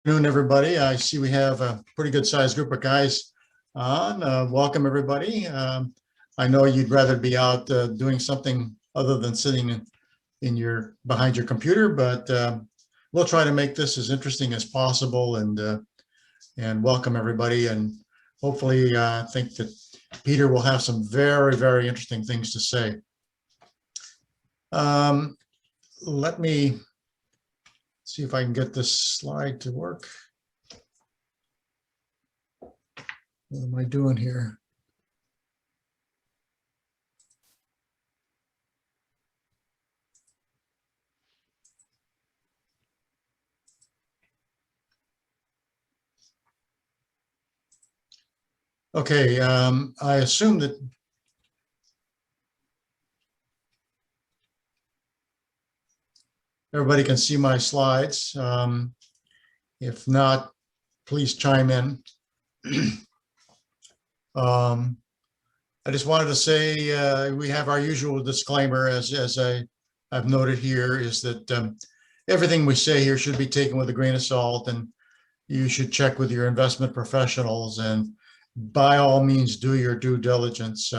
Good afternoon, everybody. I see we have a pretty good sized group of guys on. Welcome, everybody. I know you'd rather be out doing something other than sitting behind your computer, but we'll try to make this as interesting as possible and welcome everybody. And hopefully, I think that Peter will have some very, very interesting things to say. Let me see if I can get this slide to work. What am I doing here? Okay, I assume that everybody can see my slides. If not, please chime in. I just wanted to say we have our usual disclaimer, as I've noted here, is that everything we say here should be taken with a grain of salt, and you should check with your investment professionals, and by all means do your due diligence.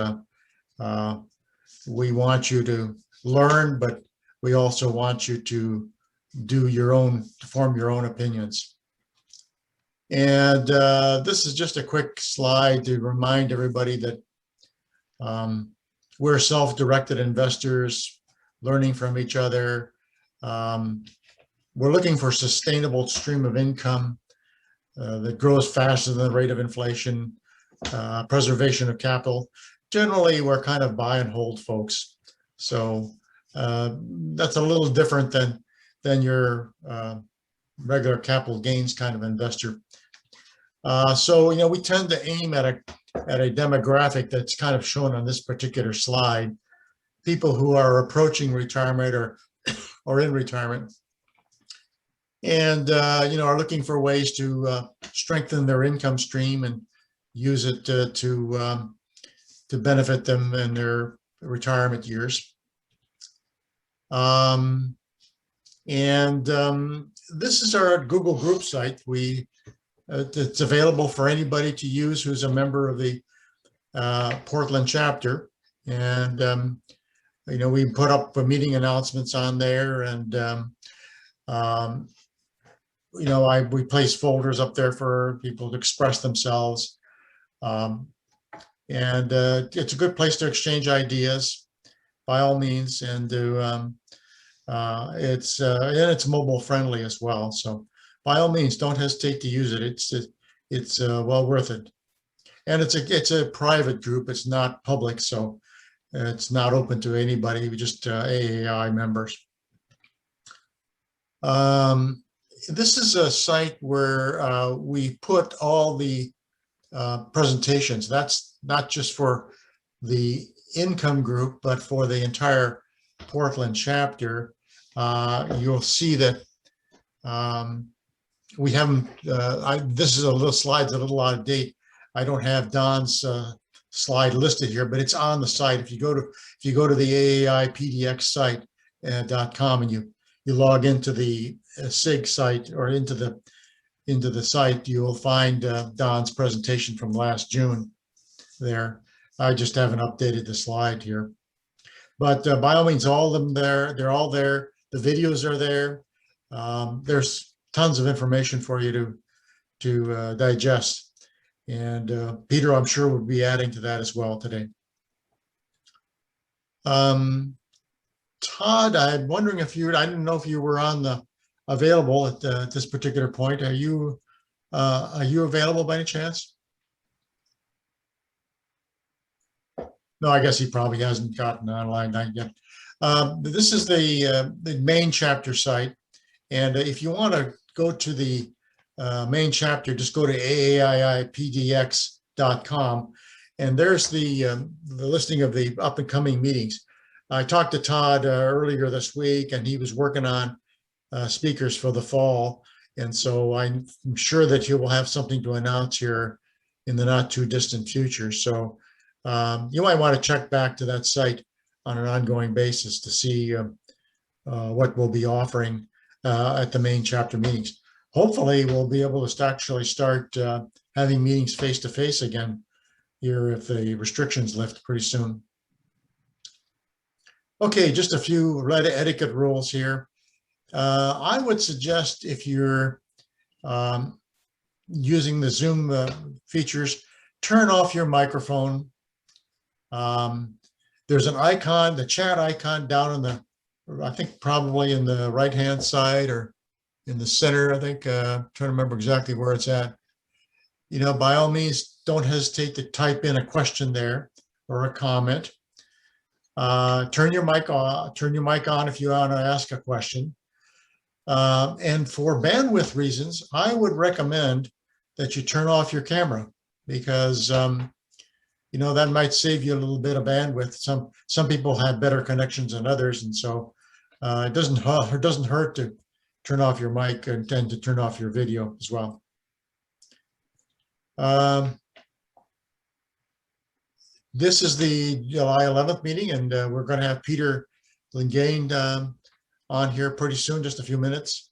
We want you to learn, but we also want you to form your own opinions. And this is just a quick slide to remind everybody that we're self-directed investors, learning from each other. We're looking for a sustainable stream of income that grows faster than the rate of inflation, preservation of capital. Generally, we're kind of buy and hold folks. So that's a little different than your regular capital gains kind of investor. So, we tend to aim at a demographic that's kind of shown on this particular slide. People who are approaching retirement or in retirement, and are looking for ways to strengthen their income stream and use it to benefit them in their retirement years. This is our Google Group site. It's available for anybody to use who's a member of the Portland chapter, and we put up meeting announcements on there, and we place folders up there for people to express themselves, and it's a good place to exchange ideas, by all means, and it's mobile friendly as well. So by all means, don't hesitate to use it. It's well worth it, and it's a private group. It's not public, so it's not open to anybody. Just AAI members. This is a site where we put all the presentations. That's not just for the income group, but for the entire Portland chapter. You'll see that we haven't, this is a little slide's a little out of date. I don't have Don's slide listed here, but it's on the site. If you go to the AAIPDX site.com and you log into the SIG site or into the site, you'll find Don's presentation from last June there. I just haven't updated the slide here. But by all means, all of them there, they're all there. The videos are there. There's tons of information for you to digest. And Peter, I'm sure, will be adding to that as well today. Todd, I'm wondering if I didn't know if you were available at this particular point. Are you available by any chance? No, I guess he probably hasn't gotten online yet. This is the main chapter site. And if you want to go to the main chapter, just go to AAIPDX.com. And there's the listing of the up and coming meetings. I talked to Todd earlier this week, and he was working on speakers for the fall. And so I'm sure that he will have something to announce here in the not too distant future. So you might want to check back to that site on an ongoing basis to see what we'll be offering at the main chapter meetings. hopefully we'll be able to actually start having meetings face to face again here if the restrictions lift pretty soon. Okay, just a few etiquette rules here. I would suggest if you're using the Zoom features, turn off your microphone. There's an icon, the chat icon down in the, I think probably in the right-hand side or in the center, I think, trying to remember exactly where it's at. You know, by all means, don't hesitate to type in a question there or a comment. Turn your mic on if you want to ask a question. And for bandwidth reasons, I would recommend that you turn off your camera because you know, that might save you a little bit of bandwidth. Some people have better connections than others, and so it doesn't hurt to turn off your mic and to turn off your video as well. This is the July 11th meeting, and we're going to have Peter Lingane on here pretty soon, just a few minutes.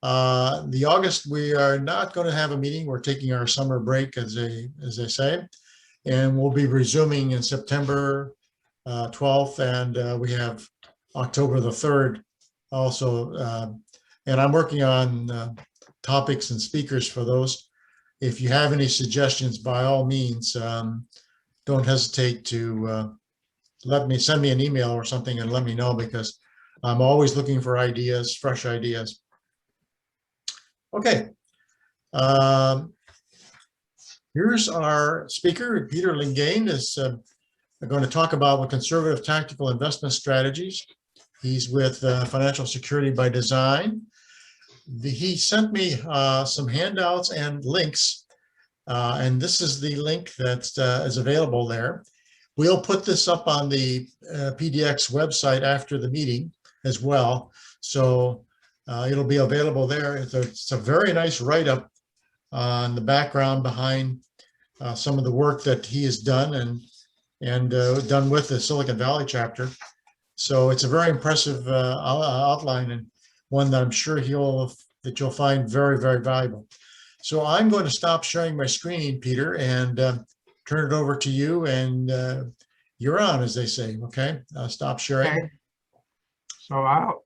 The August, we are not going to have a meeting. We're taking our summer break, as they say, and we'll be resuming in September 12th, and we have October the 3rd also. And I'm working on topics and speakers for those. If you have any suggestions, by all means, don't hesitate to send me an email or something and let me know, because I'm always looking for ideas, fresh ideas. Okay. Here's our speaker. Peter Lingane is going to talk about conservative tactical investment strategies. He's with Financial Security by Design. He sent me some handouts and links, and this is the link that is available there. We'll put this up on the PDX website after the meeting as well, so it'll be available there. It's a very nice write-up on the background behind some of the work that he has done and done with the Silicon Valley chapter. So it's a very impressive outline, and one that I'm sure that you'll find very, very valuable. So I'm going to stop sharing my screen, Peter, and turn it over to you, and you're on, as they say. Okay, stop sharing. Okay. So I'll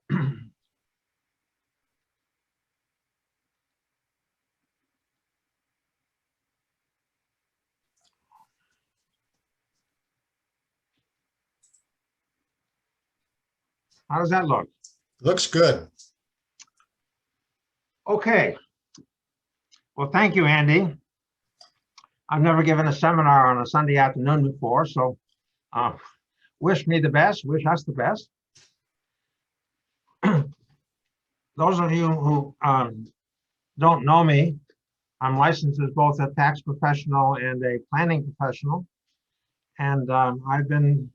how does that look? Looks good. Okay. Well, thank you, Andy. I've never given a seminar on a Sunday afternoon before, so wish me the best, wish us the best. Those of you who don't know me, I'm licensed as both a tax professional and a planning professional. And I've been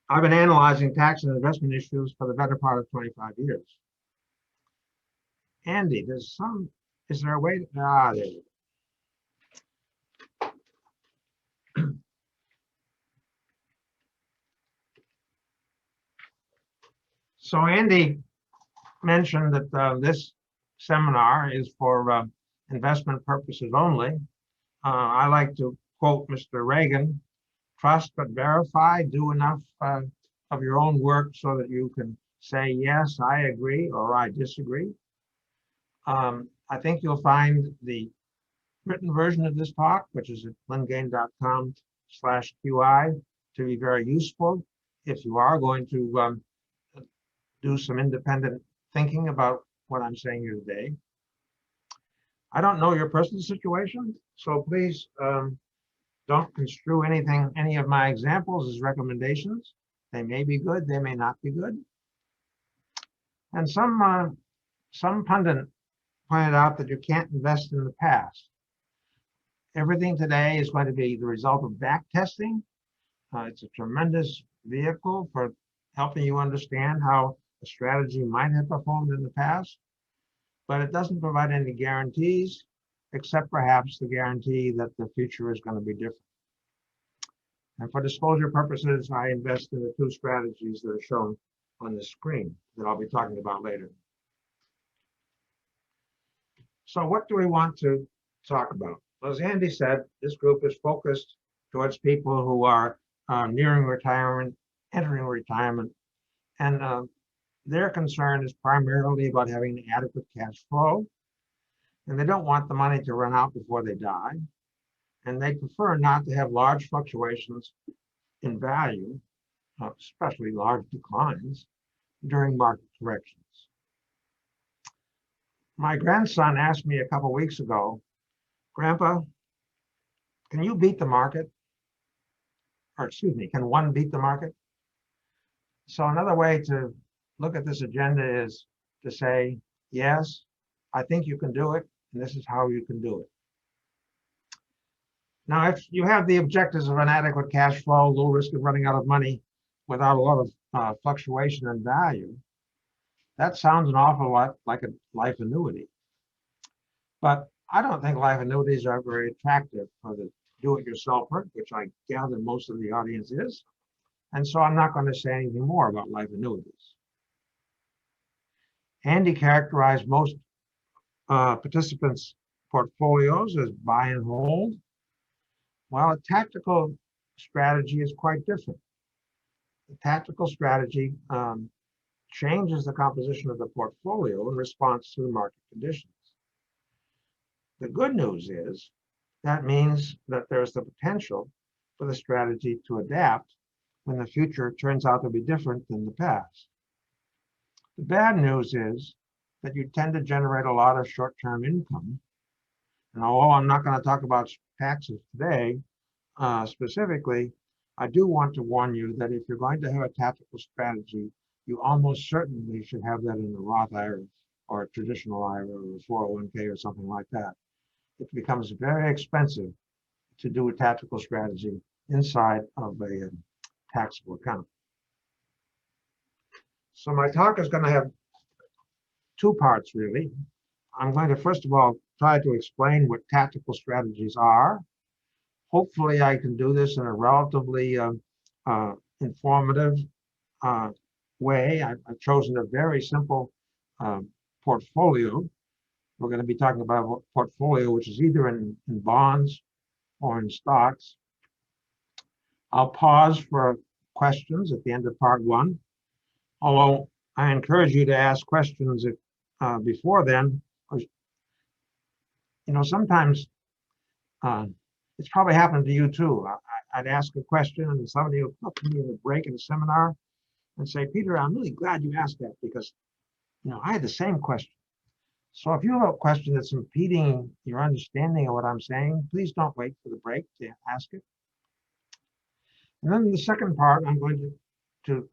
analyzing tax and investment issues for the better part of 25 years. Andy, is there a way to, there you go. So Andy mentioned that this seminar is for investment purposes only. I like to quote Mr. Reagan: trust but verify, do enough of your own work so that you can say, yes, I agree, or I disagree. I think you'll find the written version of this talk, which is at lingane.com/QI, to be very useful if you are going to do some independent thinking about what I'm saying here today. I don't know your personal situation, so please don't construe any of my examples as recommendations. They may be good, they may not be good. And some pundit pointed out that you can't invest in the past. Everything today is going to be the result of back testing. It's a tremendous vehicle for helping you understand how a strategy might have performed in the past, but it doesn't provide any guarantees, except perhaps the guarantee that the future is going to be different. And for disclosure purposes, I invest in the two strategies that are shown on the screen that I'll be talking about later. So what do we want to talk about? Well, as Andy said, this group is focused towards people who are nearing retirement, entering retirement, and their concern is primarily about having adequate cash flow, and they don't want the money to run out before they die, and they prefer not to have large fluctuations in value, especially large declines, during market corrections. My grandson asked me a couple weeks ago, Grandpa, can you beat the market? Or excuse me, can one beat the market? So another way to look at this agenda is to say, yes, I think you can do it, and this is how you can do it. Now, if you have the objectives of an adequate cash flow, low risk of running out of money without a lot of fluctuation in value, that sounds an awful lot like a life annuity. But I don't think life annuities are very attractive for the do-it-yourselfer, which I gather most of the audience is. And so I'm not going to say anything more about life annuities. Andy characterized most participants' portfolios as buy and hold, while a tactical strategy is quite different. The tactical strategy changes the composition of the portfolio in response to the market conditions. The good news is that means that there's the potential for the strategy to adapt when the future turns out to be different than the past. The bad news is that you tend to generate a lot of short-term income. And although I'm not going to talk about taxes today, specifically, I do want to warn you that if you're going to have a tactical strategy, you almost certainly should have that in a Roth IRA or a traditional IRA or a 401k or something like that. It becomes very expensive to do a tactical strategy inside of a taxable account. So my talk is going to have two parts, really. I'm going to, first of all, try to explain what tactical strategies are. Hopefully, I can do this in a relatively informative way. I've chosen a very simple portfolio. We're going to be talking about a portfolio which is either in bonds or in stocks. I'll pause for questions at the end of part one, although I encourage you to ask questions if, before then. You know, sometimes it's probably happened to you too. I'd ask a question and somebody will come to me in a break in a seminar and say, Peter, I'm really glad you asked that because, you know, I had the same question. So if you have a question that's impeding your understanding of what I'm saying, please don't wait for the break to ask it. And then in the second part, I'm going to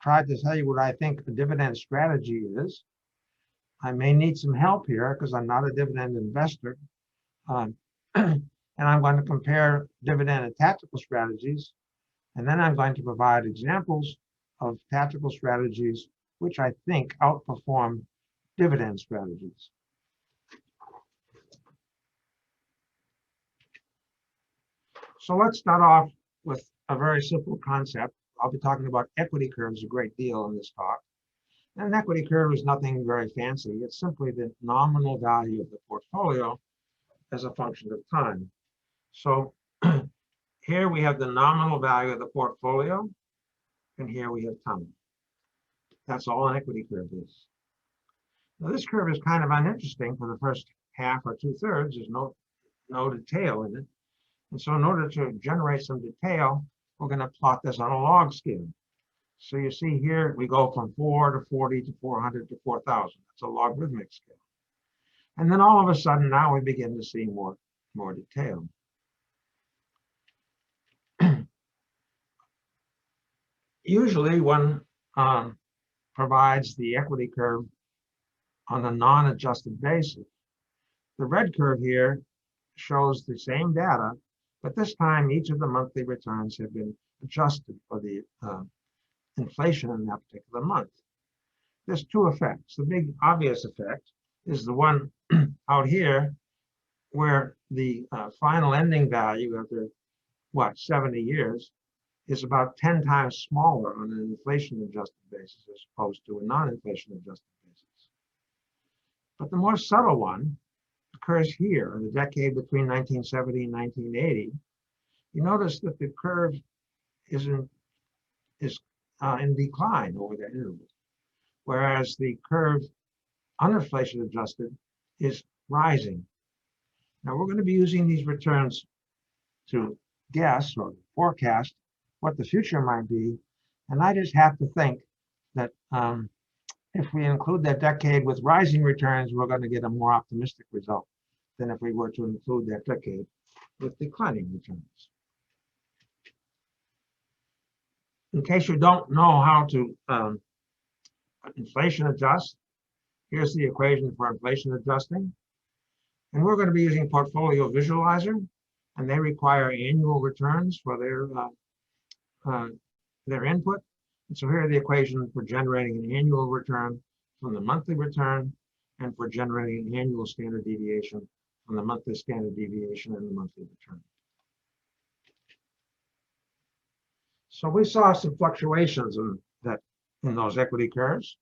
try to tell you what I think a dividend strategy is. I may need some help here because I'm not a dividend investor. And I'm going to compare dividend and tactical strategies. And then I'm going to provide examples of tactical strategies which I think outperform dividend strategies. So let's start off with a very simple concept. I'll be talking about equity curves a great deal in this talk. And an equity curve is nothing very fancy. It's simply the nominal value of the portfolio as a function of time. So here we have the nominal value of the portfolio, and here we have time. That's all an equity curve is. Now this curve is kind of uninteresting for the first half or 2/3. There's no detail in it. And so in order to generate some detail, we're going to plot this on a log scale. So you see here, we go from 4 to 40 to 400 to 4,000. That's a logarithmic scale. And then all of a sudden, now we begin to see more detail. Usually one provides the equity curve on a non-adjusted basis. The red curve here shows the same data, but this time each of the monthly returns have been adjusted for the inflation in that particular month. There's two effects. The big obvious effect is the one out here where the final ending value after, 70 years is about 10 times smaller on an inflation-adjusted basis as opposed to a non-inflation-adjusted basis. But the more subtle one occurs here in the decade between 1970 and 1980, you notice that the curve is in decline over that interval, whereas the curve uninflation adjusted is rising. Now we're going to be using these returns to guess or forecast what the future might be, and I just have to think that if we include that decade with rising returns, we're going to get a more optimistic result than if we were to include that decade with declining returns. In case you don't know how to inflation adjust, here's the equation for inflation adjusting. And we're going to be using Portfolio Visualizer, and they require annual returns for their input. And so here are the equations for generating an annual return from the monthly return and for generating an annual standard deviation from the monthly standard deviation and the monthly return. So we saw some fluctuations in those equity curves.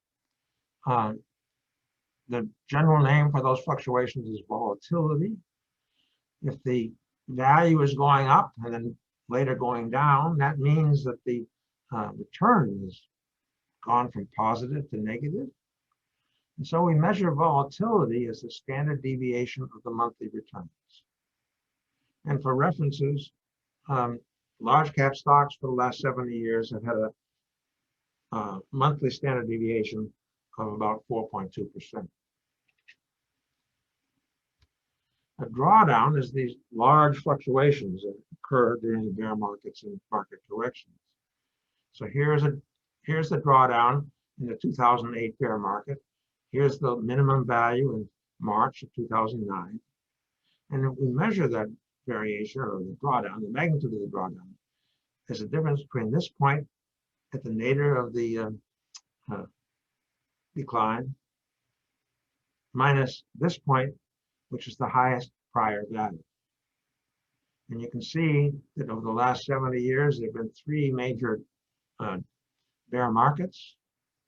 The general name for those fluctuations is volatility. If the value is going up and then later going down, that means that the return has gone from positive to negative. And so we measure volatility as the standard deviation of the monthly returns. And for references, large cap stocks for the last 70 years have had a monthly standard deviation of about 4.2%. A drawdown is these large fluctuations that occur during bear markets and market corrections. So here's the drawdown in the 2008 bear market. Here's the minimum value in March of 2009. And if we measure that variation or the drawdown, the magnitude of the drawdown, there's a difference between this point at the nadir of the decline minus this point, which is the highest prior value. And you can see that over the last 70 years, there have been 3 major bear markets,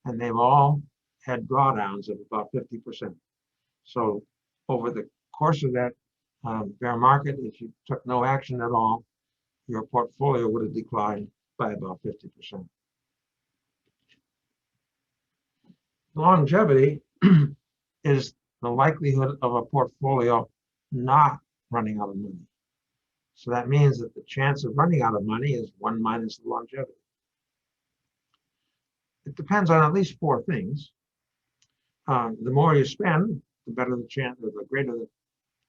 and they've all had drawdowns of about 50%. So over the course of that bear market, if you took no action at all, your portfolio would have declined by about 50%. Longevity is the likelihood of a portfolio not running out of money. So that means that the chance of running out of money is 1 minus the longevity. It depends on at least 4 things. The more you spend, the better the chance, or the greater the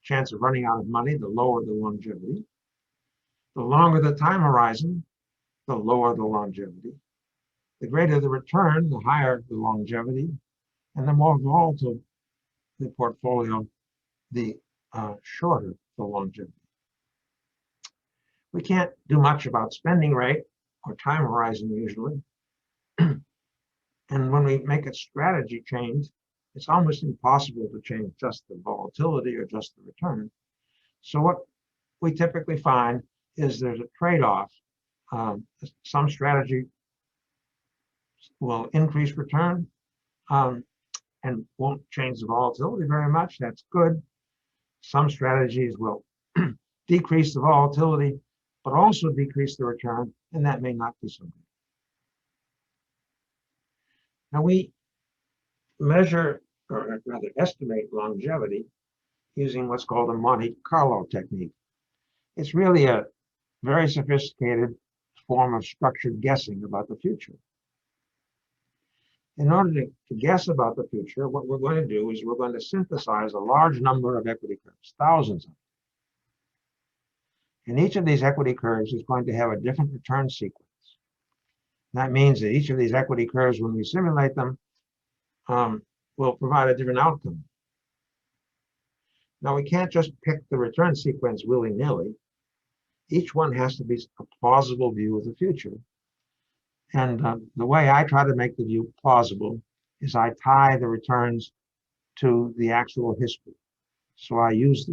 chance of running out of money, the lower the longevity. The longer the time horizon, the lower the longevity. The greater the return, the higher the longevity, and the more volatile the portfolio, the shorter the longevity. We can't do much about spending rate or time horizon usually. And when we make a strategy change, it's almost impossible to change just the volatility or just the return. So what we typically find is there's a trade-off. Some strategy will increase return and won't change the volatility very much. That's good. Some strategies will decrease the volatility, but also decrease the return, and that may not be so good. Now we measure, or rather estimate longevity using what's called a Monte Carlo technique. It's really a very sophisticated form of structured guessing about the future. In order to guess about the future, what we're going to do is we're going to synthesize a large number of equity curves, thousands of them. And each of these equity curves is going to have a different return sequence. That means that each of these equity curves, when we simulate them, will provide a different outcome. Now, we can't just pick the return sequence willy-nilly. Each one has to be a plausible view of the future. And the way I try to make the view plausible is I tie the returns to the actual history. So I use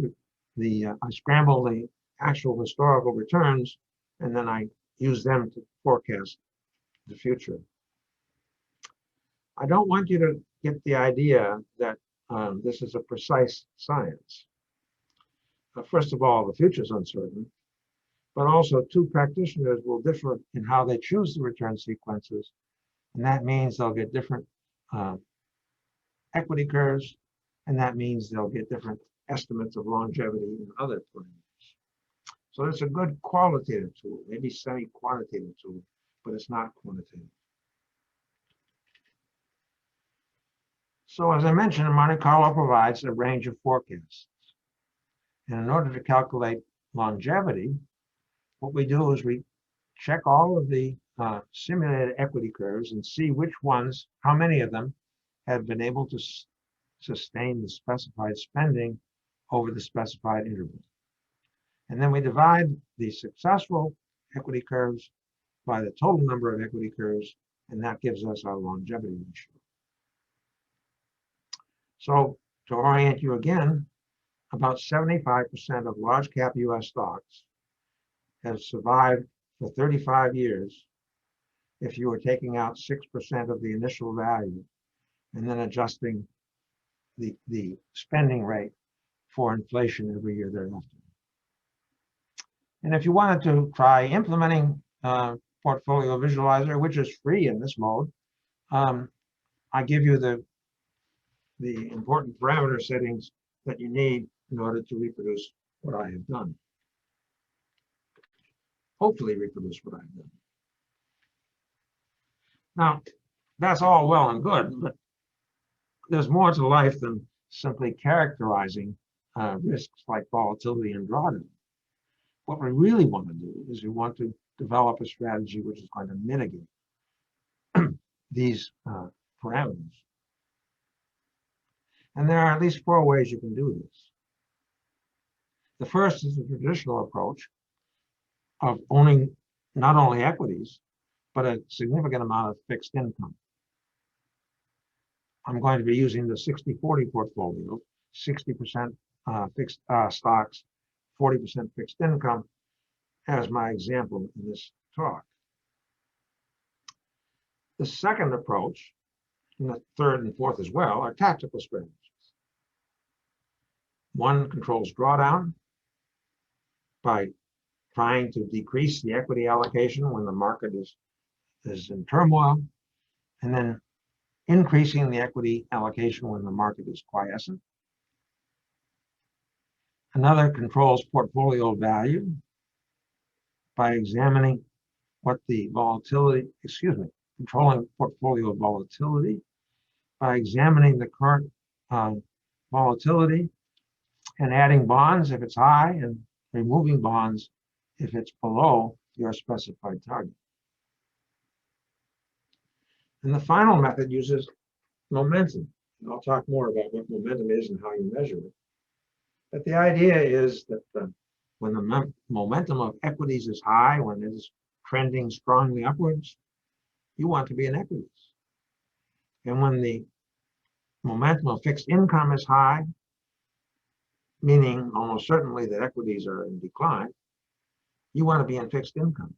I scramble the actual historical returns, and then I use them to forecast the future. I don't want you to get the idea that this is a precise science. first of all, the future is uncertain, but also two practitioners will differ in how they choose the return sequences. And that means they'll get different equity curves, and that means they'll get different estimates of longevity and other parameters. So it's a good qualitative tool, maybe semi-quantitative tool, but it's not quantitative. So as I mentioned, Monte Carlo provides a range of forecasts. And in order to calculate longevity, what we do is we check all of the simulated equity curves and see which ones, how many of them have been able to sustain the specified spending over the specified interval. And then we divide the successful equity curves by the total number of equity curves, and that gives us our longevity ratio. So to orient you again, about 75% of large cap US stocks have survived for 35 years if you were taking out 6% of the initial value and then adjusting the spending rate for inflation every year thereafter. And if you wanted to try implementing Portfolio Visualizer, which is free in this mode, I give you the important parameter settings that you need in order to reproduce what I have done. Hopefully reproduce what I've done. Now, that's all well and good, but there's more to life than simply characterizing risks like volatility and drawdown. What we really want to do is we want to develop a strategy which is going to mitigate these parameters. And there are at least 4 ways you can do this. The first is the traditional approach of owning not only equities, but a significant amount of fixed income. I'm going to be using the 60-40 portfolio, 60% fixed stocks, 40% fixed income as my example in this talk. The second approach, and the third and fourth as well, are tactical strategies. One controls drawdown by trying to decrease the equity allocation when the market is in turmoil, and then increasing the equity allocation when the market is quiescent. Another controls portfolio value by examining what the volatility, controlling portfolio volatility by examining the current volatility and adding bonds if it's high and removing bonds if it's below your specified target. And the final method uses momentum. And I'll talk more about what momentum is and how you measure it. But the idea is that when the momentum of equities is high, when it is trending strongly upwards, you want to be in equities. And when the momentum of fixed income is high, meaning almost certainly that equities are in decline, you want to be in fixed income.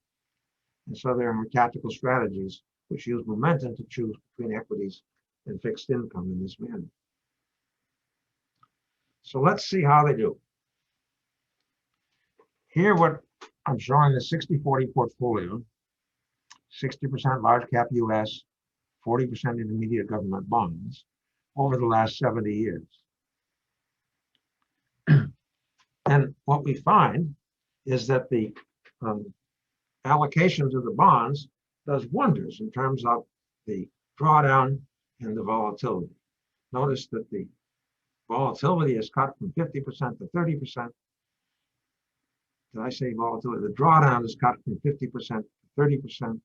And so there are tactical strategies which use momentum to choose between equities and fixed income in this manner. So let's see how they do. Here what I'm showing the 60-40 portfolio, 60% large cap US, 40% intermediate government bonds over the last 70 years. And what we find is that the allocation to the bonds does wonders in terms of the drawdown and the volatility. Notice that the volatility is cut from 50% to 30%. Did I say volatility? The drawdown is cut from 50% to 30%.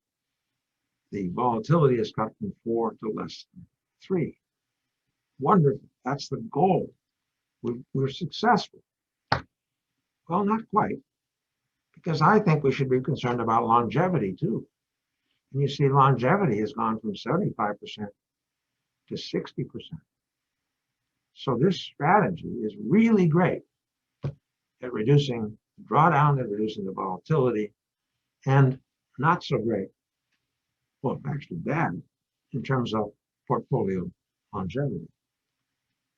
The volatility is cut from 4 to less than 3. Wonderful. That's the goal. We're successful. Well, not quite, because I think we should be concerned about longevity too. And you see, longevity has gone from 75% to 60%. So this strategy is really great at reducing the drawdown, at reducing the volatility, and not so great, well, actually bad, in terms of portfolio longevity.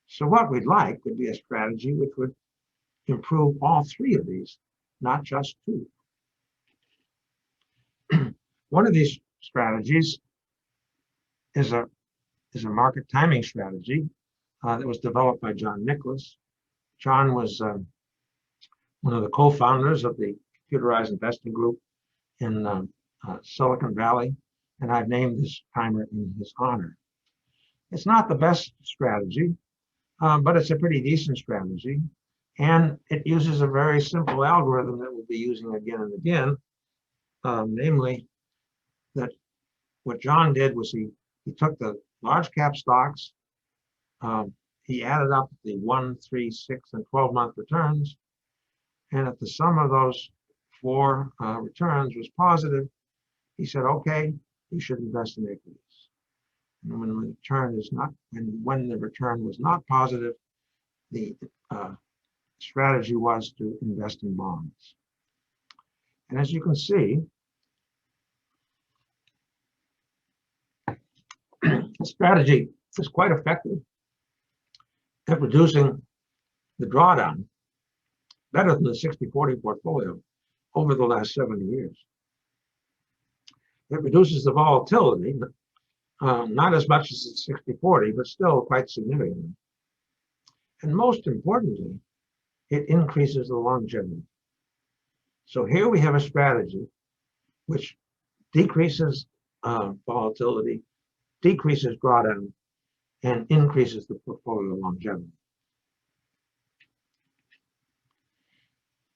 So what we'd like would be a strategy which would improve all three of these, not just two. One of these strategies is a market timing strategy that was developed by John Nicholas. John was one of the co-founders of the computerized investing group in Silicon Valley, and I've named this timer in his honor. It's not the best strategy, but it's a pretty decent strategy, and it uses a very simple algorithm that we'll be using again and again, namely that what John did was he took the large cap stocks, he added up the 1, 3, 6, and 12-month returns, and if the sum of those four returns was positive, he said, okay, you should invest in equities. And when the return is not, when the return was not positive, the strategy was to invest in bonds. And as you can see, the strategy is quite effective at reducing the drawdown better than the 60-40 portfolio over the last 70 years. It reduces the volatility, not as much as the 60-40, but still quite significantly. And most importantly, it increases the longevity. So here we have a strategy which decreases volatility, decreases drawdown, and increases the portfolio longevity.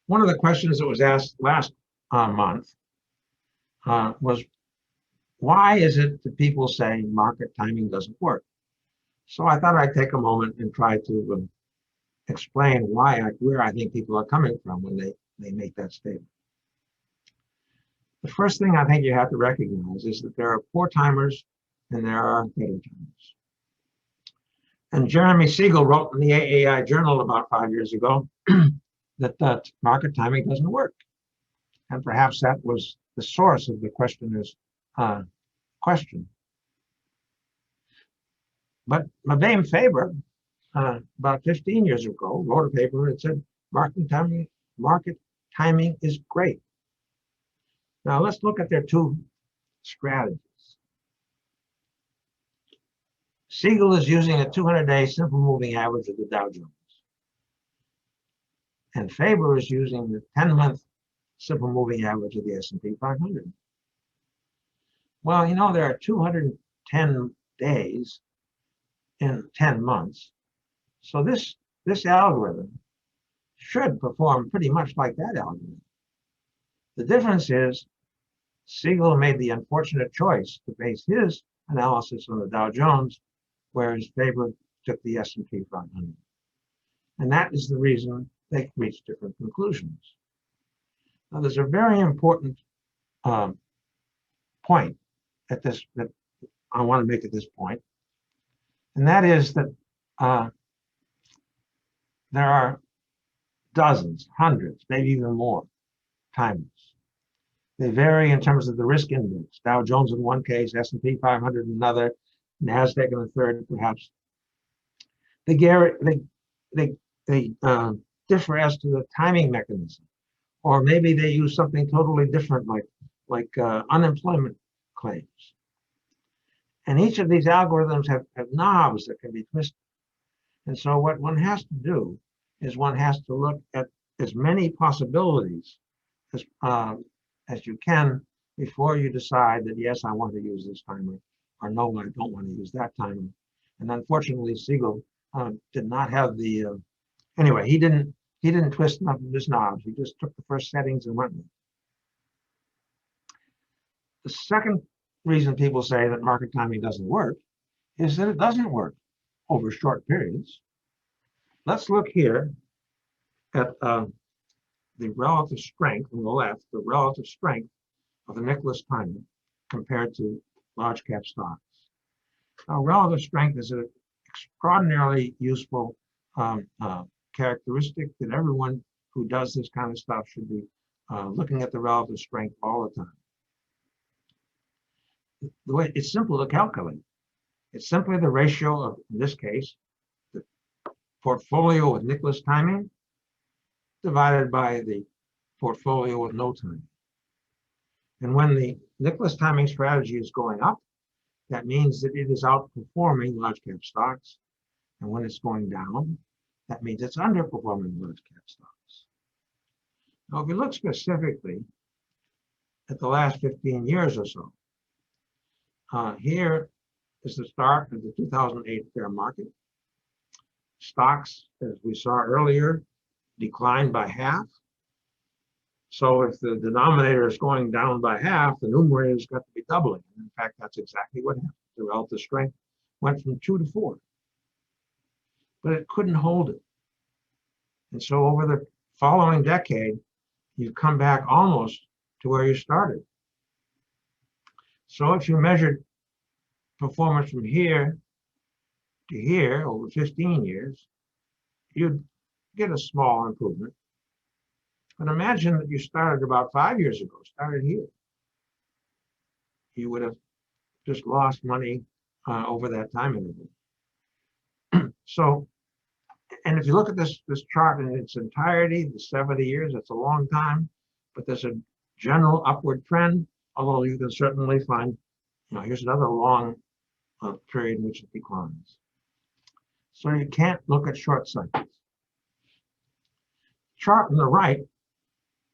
One of the questions that was asked last month was, why is it that people say market timing doesn't work? So I thought I'd take a moment and try to explain where I think people are coming from when they make that statement. The first thing I think you have to recognize is that there are poor timers and there are better timers. And Jeremy Siegel wrote in the AAI Journal about 5 years ago that market timing doesn't work. And perhaps that was the source of the questioner's question. But Madame Faber, about 15 years ago, wrote a paper that said market timing is great. Now let's look at their two strategies. Siegel is using a 200-day simple moving average of the Dow Jones. And Faber is using the 10-month simple moving average of the S&P 500. Well, you know, there are 210 days in 10 months. So this algorithm should perform pretty much like that algorithm. The difference is Siegel made the unfortunate choice to base his analysis on the Dow Jones, whereas Faber took the S&P 500. And that is the reason they reached different conclusions. Now, there's a very important point that I want to make at this point, and that is that there are dozens, hundreds, maybe even more timers. They vary in terms of the risk index. Dow Jones in one case, S&P 500 in another, NASDAQ in a third, perhaps. They differ as to the timing mechanism, or maybe they use something totally different, like unemployment claims. And each of these algorithms have knobs that can be twisted. And so what one has to do is one has to look at as many possibilities as you can before you decide that, yes, I want to use this timer, or no, I don't want to use that timer. And unfortunately, Siegel did not have the, anyway, he didn't twist enough of his knobs. He just took the first settings and went with it. The second reason people say that market timing doesn't work is that it doesn't work over short periods. Let's look here at the relative strength on the left, the relative strength of the Nicholas timer compared to large cap stocks. Now, relative strength is an extraordinarily useful characteristic that everyone who does this kind of stuff should be looking at the relative strength all the time. The way it's simple to calculate. It's simply the ratio of, in this case, the portfolio with Nicholas timing divided by the portfolio with no timing. And when the Nicholas timing strategy is going up, that means that it is outperforming large cap stocks. And when it's going down, that means it's underperforming large cap stocks. Now, if you look specifically at the last 15 years or so, here is the start of the 2008 bear market. Stocks, as we saw earlier, declined by half. So if the denominator is going down by half, the numerator has got to be doubling. And in fact, that's exactly what happened. The relative strength went from 2 to 4. But it couldn't hold it. And so over the following decade, you've come back almost to where you started. So if you measured performance from here to here over 15 years, you'd get a small improvement. But imagine that you started about 5 years ago, started here. You would have just lost money over that time interval. So, and if you look at this chart in its entirety, the 70 years, that's a long time, but there's a general upward trend, although you can certainly find, here's another long period in which it declines. So you can't look at short cycles. Chart on the right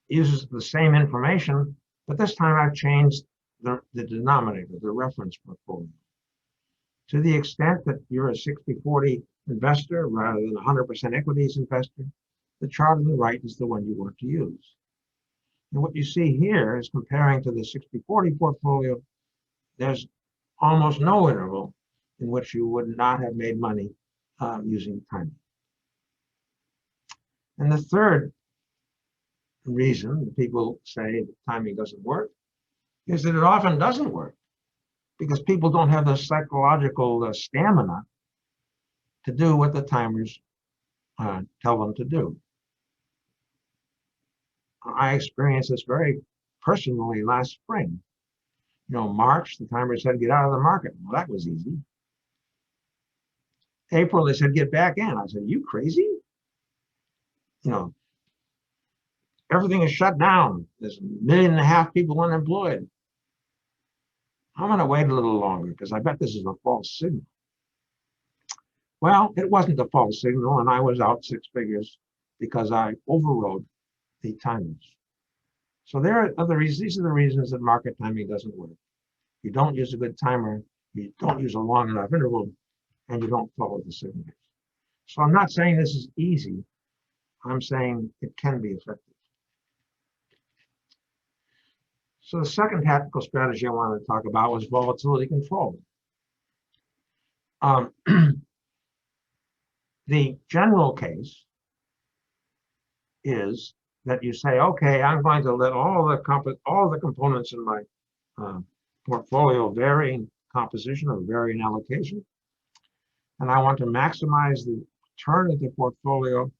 uses the same information, but this time I've changed the denominator, the reference portfolio. To the extent that you're a 60-40 investor rather than a 100% equities investor, the chart on the right is the one you want to use. And what you see here is comparing to the 60-40 portfolio, there's almost no interval in which you would not have made money using timing. And the third reason that people say that timing doesn't work is that it often doesn't work because people don't have the psychological stamina to do what the timers tell them to do. I experienced this very personally last spring. March, the timer said, get out of the market. Well, that was easy. April, they said, get back in. I said, you crazy? Everything is shut down. There's 1.5 million people unemployed. I'm going to wait a little longer because I bet this is a false signal. Well, it wasn't a false signal, and I was out 6 figures because I overrode the timers. So there are other reasons. These are the reasons that market timing doesn't work. You don't use a good timer, you don't use a long enough interval, and you don't follow the signals. So I'm not saying this is easy. I'm saying it can be effective. So the second tactical strategy I wanted to talk about was volatility control. The general case is that you say, okay, I'm going to let all the components in my portfolio vary in composition or vary in allocation, and I want to maximize the return of the portfolio,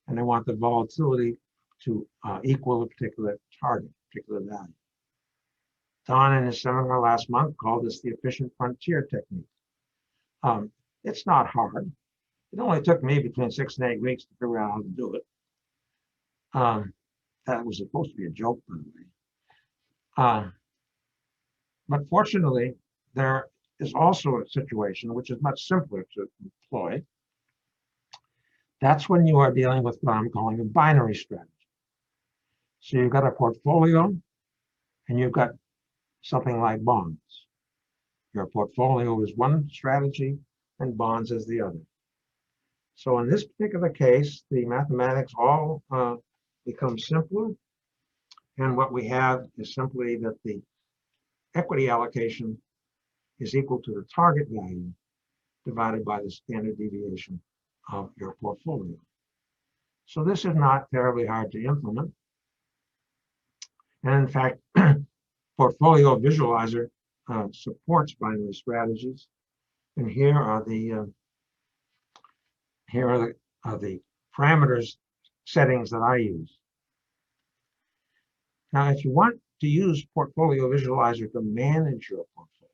and I want the volatility to equal a particular target, particular value. Don, in his seminar last month, called this the efficient frontier technique. It's not hard. It only took me between 6 and 8 weeks to figure out how to do it. That was supposed to be a joke, by the way. But fortunately, there is also a situation which is much simpler to employ. That's when you are dealing with what I'm calling a binary strategy. So you've got a portfolio and you've got something like bonds. Your portfolio is one strategy and bonds is the other. So in this particular case, the mathematics all become simpler. And what we have is simply that the equity allocation is equal to the target value divided by the standard deviation of your portfolio. So this is not terribly hard to implement. And in fact, Portfolio Visualizer supports binary strategies. And here are the parameters settings that I use. Now, if you want to use Portfolio Visualizer to manage your portfolio,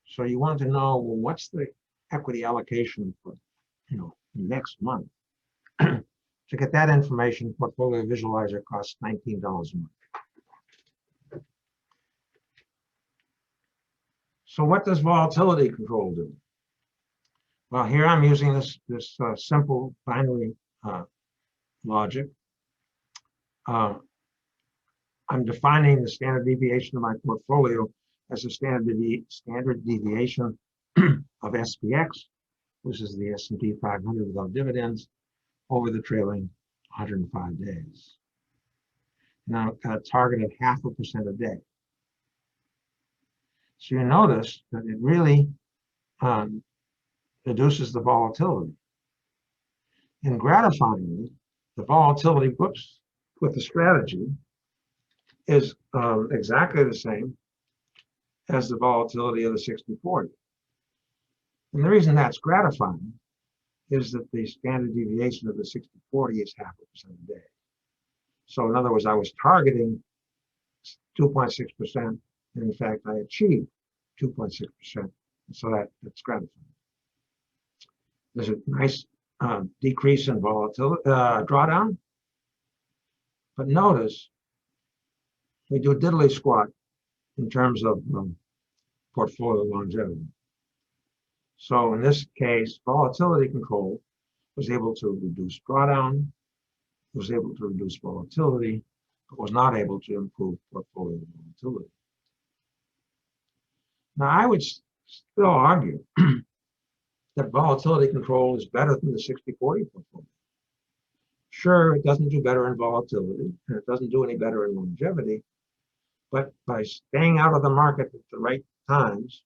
so you want to know, well, what's the equity allocation for next month? To get that information, Portfolio Visualizer costs $19 a month. So what does volatility control do? Well, here I'm using this simple binary logic. I'm defining the standard deviation of my portfolio as a standard deviation of SPX, which is the S&P 500 without dividends, over the trailing 105 days. Now, I've got a target of 0.5% a day. So you notice that it really reduces the volatility. And gratifyingly, the volatility, with the strategy is exactly the same as the volatility of the 60/40. And the reason that's gratifying is that the standard deviation of the 60/40 is 0.5% a day. So in other words, I was targeting 2.6%, and in fact, I achieved 2.6%. So that's gratifying. There's a nice decrease in volatility, drawdown. But notice, we do diddly squat in terms of portfolio longevity. So in this case, volatility control was able to reduce drawdown, was able to reduce volatility, but was not able to improve portfolio volatility. Now, I would still argue that volatility control is better than the 60/40 portfolio. Sure, it doesn't do better in volatility, and it doesn't do any better in longevity, but by staying out of the market at the right times,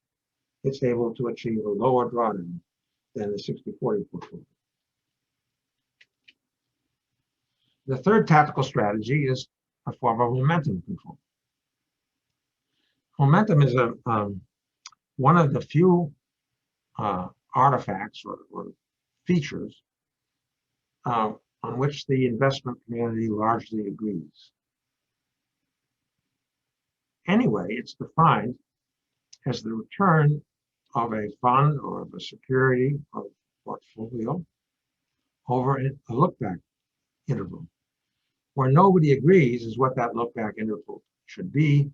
it's able to achieve a lower drawdown than the 60/40 portfolio. The third tactical strategy is a form of momentum control. Momentum is one of the few artifacts or features on which the investment community largely agrees. Anyway, it's defined as the return of a fund or of a security or portfolio over a look-back interval. Where nobody agrees is what that look-back interval should be,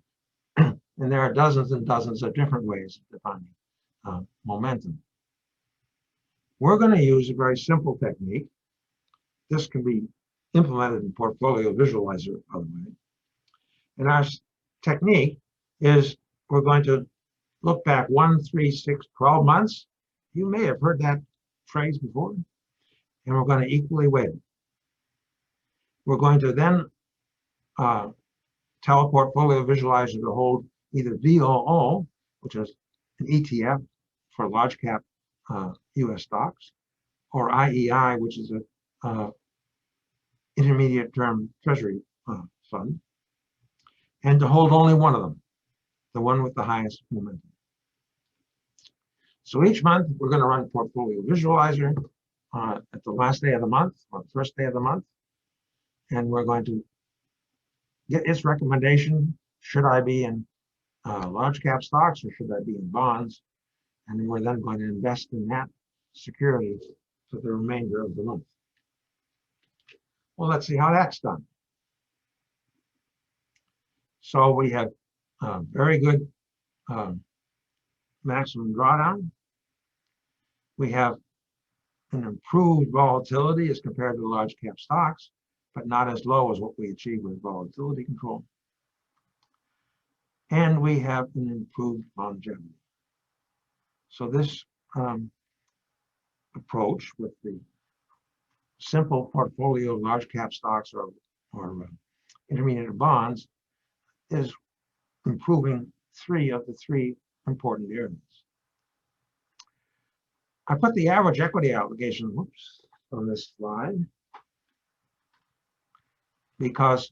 and there are dozens and dozens of different ways of defining momentum. We're going to use a very simple technique. This can be implemented in Portfolio Visualizer, by the way. And our technique is we're going to look back 1, 3, 6, 12 months. You may have heard that phrase before. And we're going to equally weight it. We're going to then tell a Portfolio Visualizer to hold either VOO, which is an ETF for large cap US stocks, or IEI, which is a intermediate term treasury fund, and to hold only one of them, the one with the highest momentum. So each month, we're going to run Portfolio Visualizer at the last day of the month or the first day of the month, and we're going to get its recommendation. Should I be in large cap stocks or should I be in bonds? And we're then going to invest in that security for the remainder of the month. Well, let's see how that's done. So we have very good maximum drawdown. We have an improved volatility as compared to large cap stocks, but not as low as what we achieve with volatility control. And we have an improved longevity. So this approach with the simple portfolio of large cap stocks or intermediate bonds is improving 3 of the 3 important areas. I put the average equity allocation, on this slide because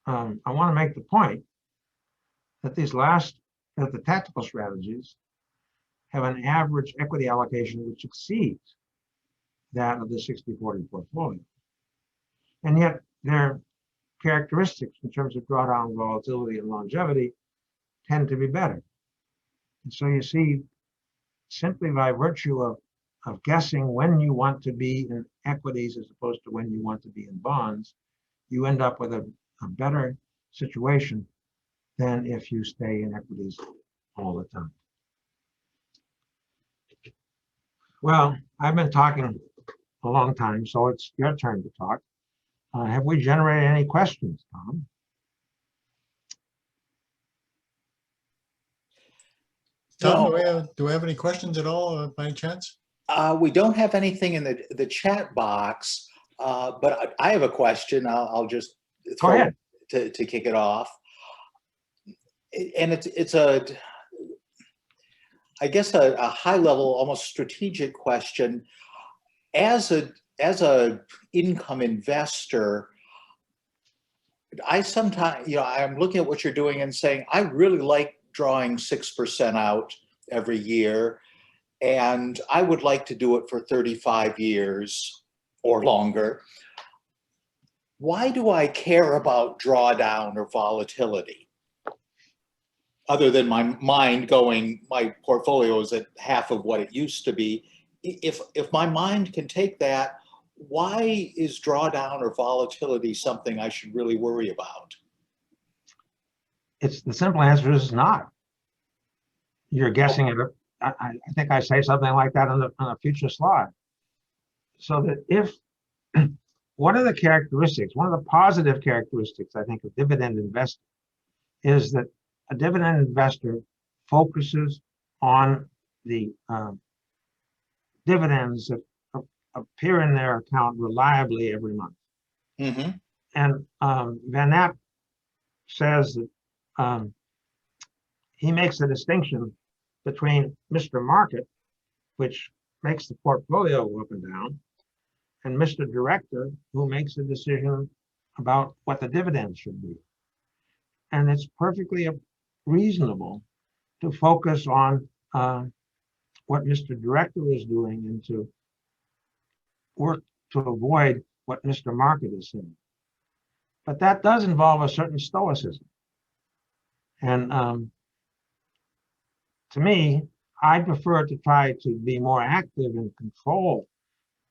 I want to make the point that the tactical strategies have an average equity allocation which exceeds that of the 60/40 portfolio. And yet their characteristics in terms of drawdown, volatility, and longevity tend to be better. And so you see, simply by virtue of of guessing when you want to be in equities as opposed to when you want to be in bonds, you end up with a better situation than if you stay in equities all the time. Well, I've been talking a long time, so it's your turn to talk. Have we generated any questions, Tom? Tom, No. do we have any questions at all by any chance? We don't have anything in the chat box, but I have a question. I'll just Go ahead. to kick it off. And it's I guess a high level, almost strategic question. As a income investor, I sometimes, I'm looking at what you're doing and saying, I really like drawing 6% out every year, and I would like to do it for 35 years or longer. Why do I care about drawdown or volatility? Other than my mind going, my portfolio is at half of what it used to be. If my mind can take that, why is drawdown or volatility something I should really worry about? It's the simple answer is not. You're guessing it. I think I say something like that on a future slide. So that if one of the characteristics, one of the positive characteristics, I think, of dividend investing is that a dividend investor focuses on the dividends that appear in their account reliably every month. Mm-hmm. And Van App says that he makes a distinction between Mr. Market, which makes the portfolio go up and down, and Mr. Director, who makes a decision about what the dividends should be. And it's perfectly reasonable to focus on what Mr. Director is doing and to work to avoid what Mr. Market is saying. But that does involve a certain stoicism. And to me, I prefer to try to be more active and control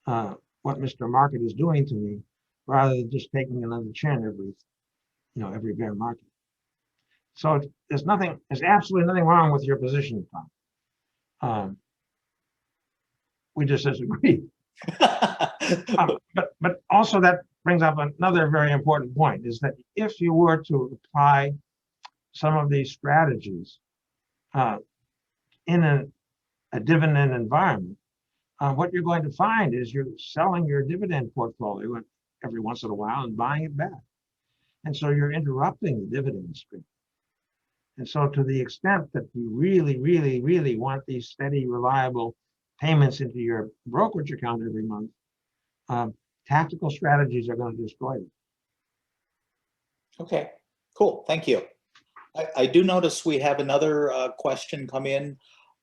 what Mr. Market is doing to me, rather than just taking another chin every bear market. So there's absolutely nothing wrong with your position, Tom. We just disagree. But also that brings up another very important point, is that if you were to apply some of these strategies in a dividend environment, what you're going to find is you're selling your dividend portfolio every once in a while and buying it back. And so you're interrupting the dividend stream. And so to the extent that you really, really, really want these steady, reliable payments into your brokerage account every month, tactical strategies are going to destroy them. Okay, cool. Thank you. I do notice we have another question come in.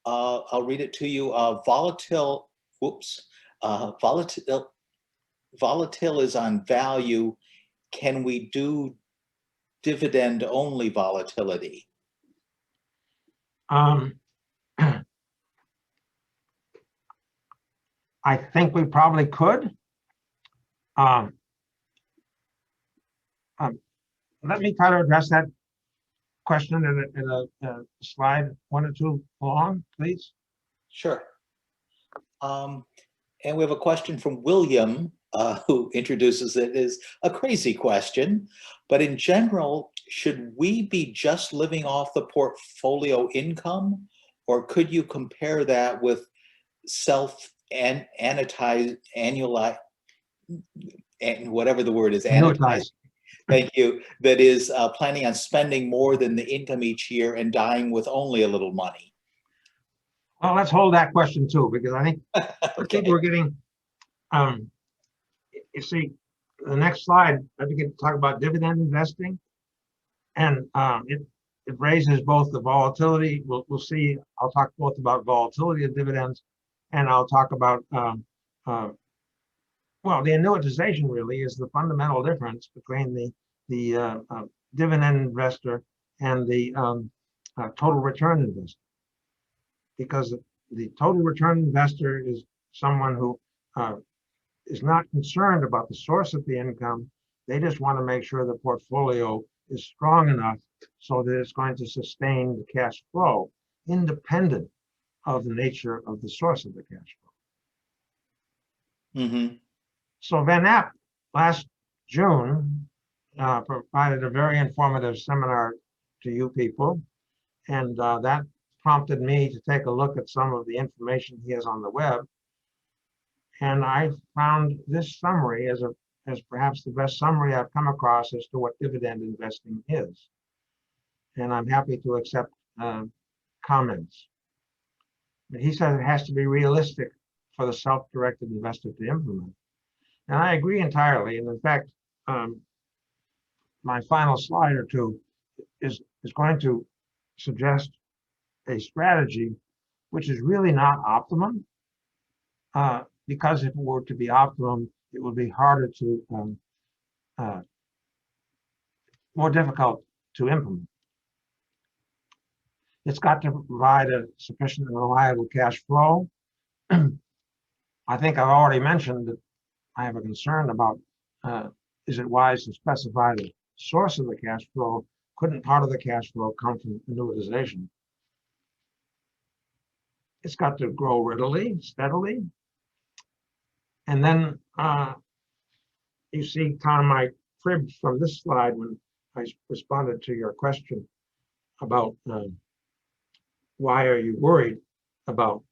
I'll read it to you. Volatile is on value. Can we do dividend only volatility? I think we probably could. Let me try to address that question in a slide 1 or 2 long, please. Sure. And we have a question from William, who introduces it as a crazy question, but in general, should we be just living off the portfolio income, or could you compare that with annualized, and whatever the word is, annualized. Thank you. That is planning on spending more than the income each year and dying with only a little money. Well, let's hold that question too, because I think Okay. people are getting, you see, the next slide, I begin to talk about dividend investing, and it raises both the volatility. We'll see, I'll talk both about volatility of dividends, and I'll talk about, well, the annuitization really is the fundamental difference between the dividend investor and the total return investor. Because the total return investor is someone who is not concerned about the source of the income. They just want to make sure the portfolio is strong enough so that it's going to sustain the cash flow, independent of the nature of the source of the cash flow. Mm-hmm. So Van App last June provided a very informative seminar to you people, and that prompted me to take a look at some of the information he has on the web. And I found this summary as perhaps the best summary I've come across as to what dividend investing is. And I'm happy to accept comments. But he says it has to be realistic for the self-directed investor to implement. And I agree entirely. And in fact, my final slide or two is going to suggest a strategy which is really not optimum, because if it were to be optimum, it would be harder to, more difficult to implement. It's got to provide a sufficient and reliable cash flow. I think I've already mentioned that I have a concern about, is it wise to specify the source of the cash flow? Couldn't part of the cash flow come from annuitization? It's got to grow readily, steadily. And then you see, Tom, I cribbed from this slide when I responded to your question about why are you worried about,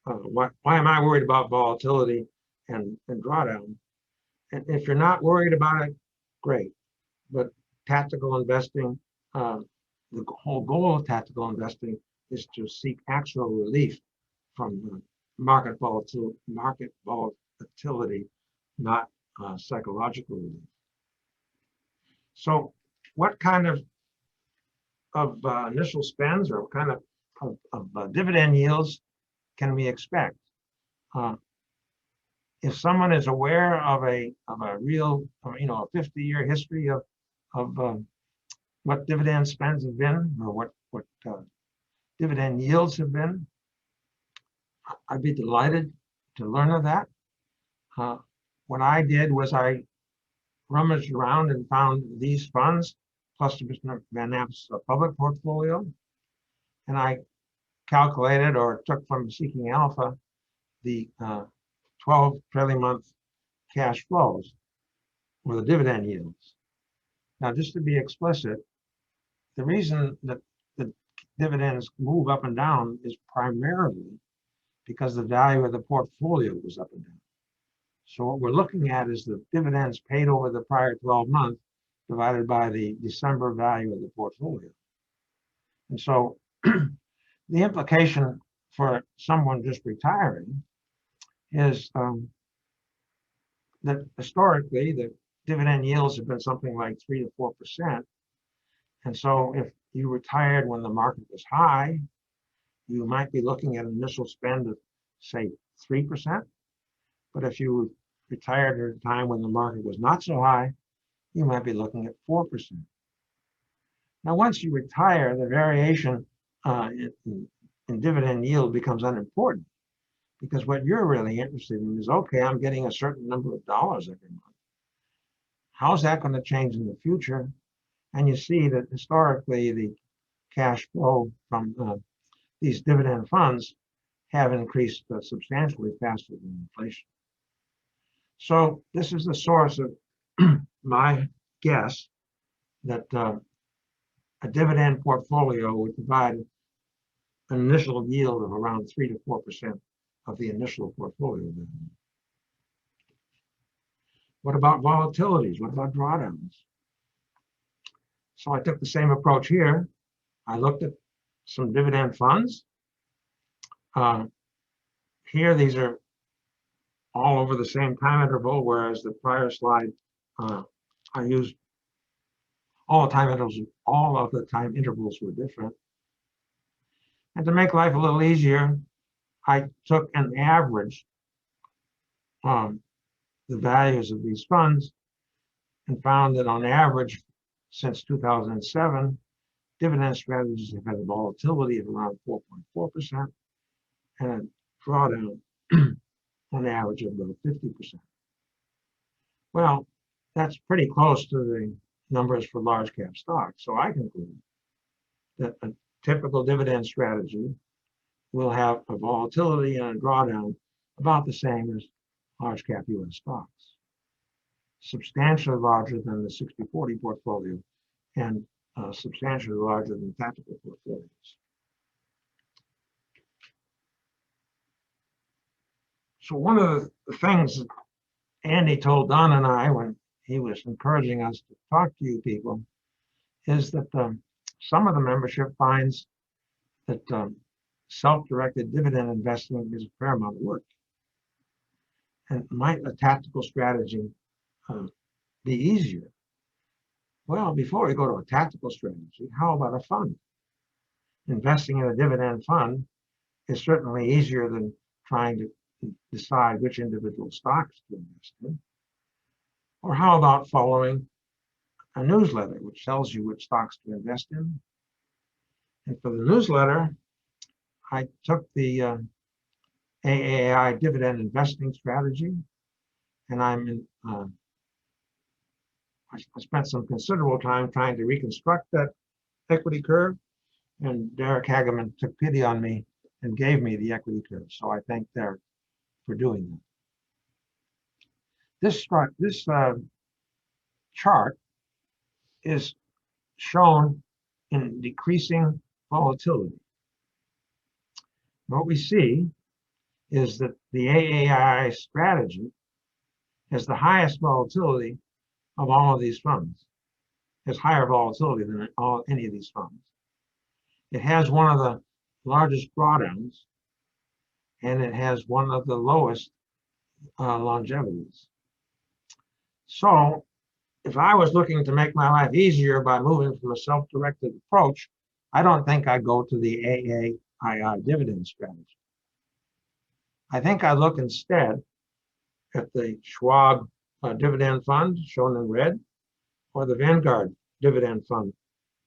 why am I worried about volatility and drawdown? And if you're not worried about it, great. But tactical investing, the whole goal of tactical investing is to seek actual relief from market volatility, not psychological relief. So what kind of initial spends or kind of dividend yields can we expect? If someone is aware of a real, a 50-year history of what dividend spends have been, or what dividend yields have been, I'd be delighted to learn of that. What I did was I rummaged around and found these funds, plus Mr. Van App's public portfolio, and I calculated or took from Seeking Alpha the 12 trailing month cash flows or the dividend yields. Now, just to be explicit, the reason that the dividends move up and down is primarily because the value of the portfolio goes up and down. So what we're looking at is the dividends paid over the prior 12 months divided by the December value of the portfolio. And so the implication for someone just retiring is that historically the dividend yields have been something like 3 to 4%. And so if you retired when the market was high, you might be looking at an initial spend of, say, 3%. But if you retired at a time when the market was not so high, you might be looking at 4%. Now, once you retire, the variation in dividend yield becomes unimportant, because what you're really interested in is, okay, I'm getting a certain number of dollars every month. How's that going to change in the future? And you see that historically the cash flow from these dividend funds have increased substantially faster than inflation. So this is the source of my guess that a dividend portfolio would provide an initial yield of around 3 to 4% of the initial portfolio. What about volatilities? What about drawdowns? So I took the same approach here. I looked at some dividend funds. Here, these are all over the same time interval, whereas the prior slide, I used all the time intervals. All of the time intervals were different. And to make life a little easier, I took an average the values of these funds and found that on average since 2007, dividend strategies have had a volatility of around 4.4% and a drawdown on average of about 50%. Well, that's pretty close to the numbers for large cap stocks. So I conclude that a typical dividend strategy will have a volatility and a drawdown about the same as large cap US stocks, substantially larger than the 60/40 portfolio and substantially larger than tactical portfolios. So one of the things that Andy told Don and I when he was encouraging us to talk to you people is that some of the membership finds that self-directed dividend investing is a fair amount of work. And might a tactical strategy be easier? Well, before we go to a tactical strategy, how about a fund? Investing in a dividend fund is certainly easier than trying to decide which individual stocks to invest in. Or how about following a newsletter which tells you which stocks to invest in? And for the newsletter, I took the AAI dividend investing strategy, and I spent some considerable time trying to reconstruct that equity curve, and Derek Hageman took pity on me and gave me the equity curve. So I thank Derek for doing that. This chart is shown in decreasing volatility. What we see is that the AAI strategy has the highest volatility of all of these funds. It has higher volatility than any of these funds. It has one of the largest drawdowns, and it has one of the lowest longevities. So if I was looking to make my life easier by moving from a self-directed approach, I don't think I'd go to the AAII dividend strategy. I think I'd look instead at the Schwab dividend fund, shown in red, or the Vanguard dividend fund,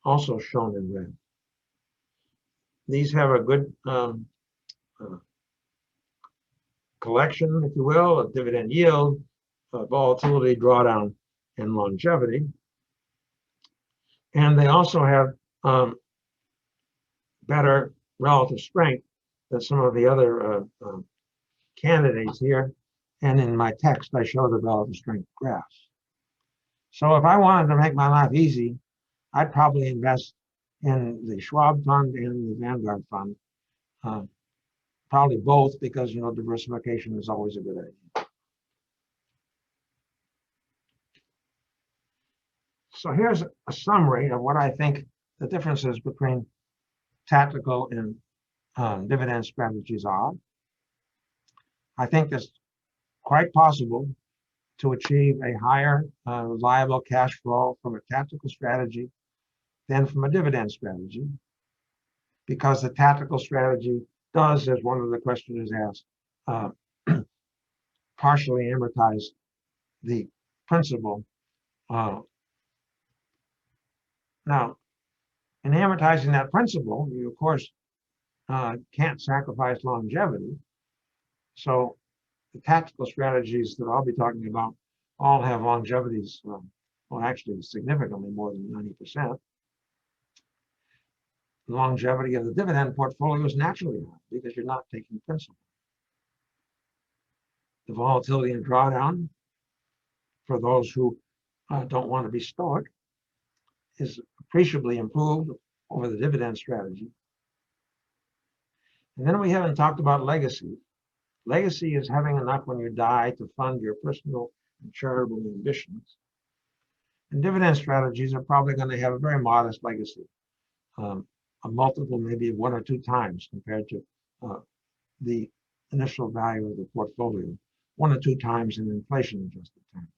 also shown in red. These have a good collection, if you will, of dividend yield, volatility, drawdown, and longevity. And they also have better relative strength than some of the other candidates here. And in my text, I show the relative strength graphs. So if I wanted to make my life easy, I'd probably invest in the Schwab fund and the Vanguard fund. Probably both, because diversification is always a good idea. So here's a summary of what I think the differences between tactical and dividend strategies are. I think it's quite possible to achieve a higher reliable cash flow from a tactical strategy than from a dividend strategy, because the tactical strategy does, as one of the questioners asked, partially amortize the principal. Now, in amortizing that principal, you of course can't sacrifice longevity. So the tactical strategies that I'll be talking about all have longevities, well, actually significantly more than 90%. The longevity of the dividend portfolio is naturally high because you're not taking principal. The volatility and drawdown, for those who don't want to be stoic, is appreciably improved over the dividend strategy. And then we haven't talked about legacy. Legacy is having enough when you die to fund your personal and charitable ambitions. And dividend strategies are probably going to have a very modest legacy, a multiple maybe 1 or 2 times compared to the initial value of the portfolio, 1 or 2 times in inflation-adjusted terms.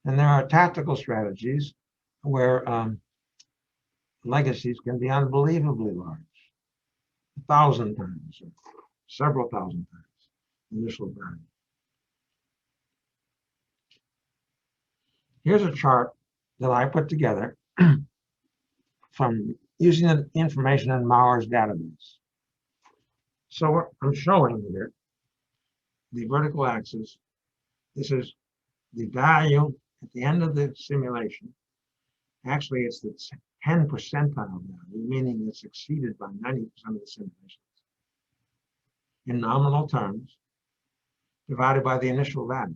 And there are tactical strategies where legacies can be unbelievably large, 1,000 times or several thousand times initial value. Here's a chart that I put together from using the information in Mauer's database. So what I'm showing here the vertical axis. This is the value at the end of the simulation. Actually, it's the 10 percentile value, meaning it's exceeded by 90% of the simulations in nominal terms, divided by the initial value.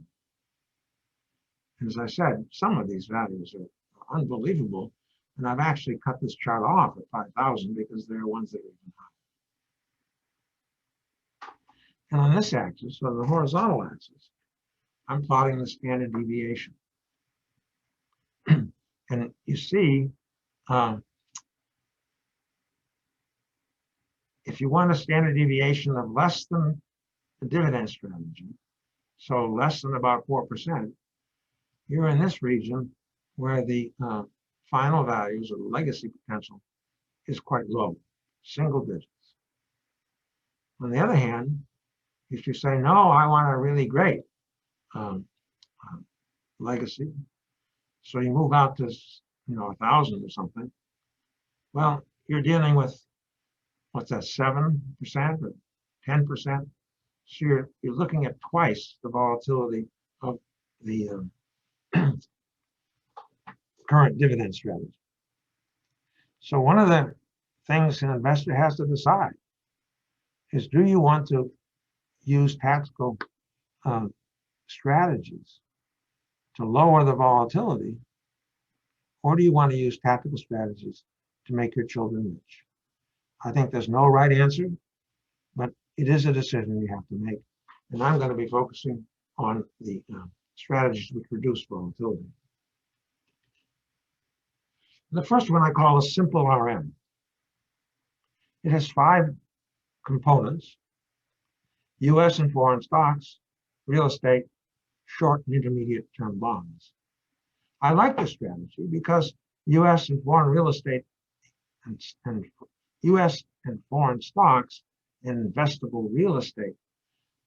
And as I said, some of these values are unbelievable. And I've actually cut this chart off at 5,000 because there are ones that are even higher. And on this axis, on the horizontal axis, I'm plotting the standard deviation. And you see, if you want a standard deviation of less than the dividend strategy, so less than about 4%, you're in this region where the final values or the legacy potential is quite low, single digits. On the other hand, if you say, no, I want a really great legacy, so you move out to 1,000 or something, well, you're dealing with, what's that, 7% or 10%? So you're looking at twice the volatility of the current dividend strategy. So one of the things an investor has to decide is, do you want to use tactical strategies to lower the volatility, or do you want to use tactical strategies to make your children rich? I think there's no right answer, but it is a decision you have to make. And I'm going to be focusing on the strategies which reduce volatility. The first one I call a simple RM. It has 5 components: US and foreign stocks, real estate, short and intermediate term bonds. I like this strategy because US and foreign real estate and US and foreign stocks and investable real estate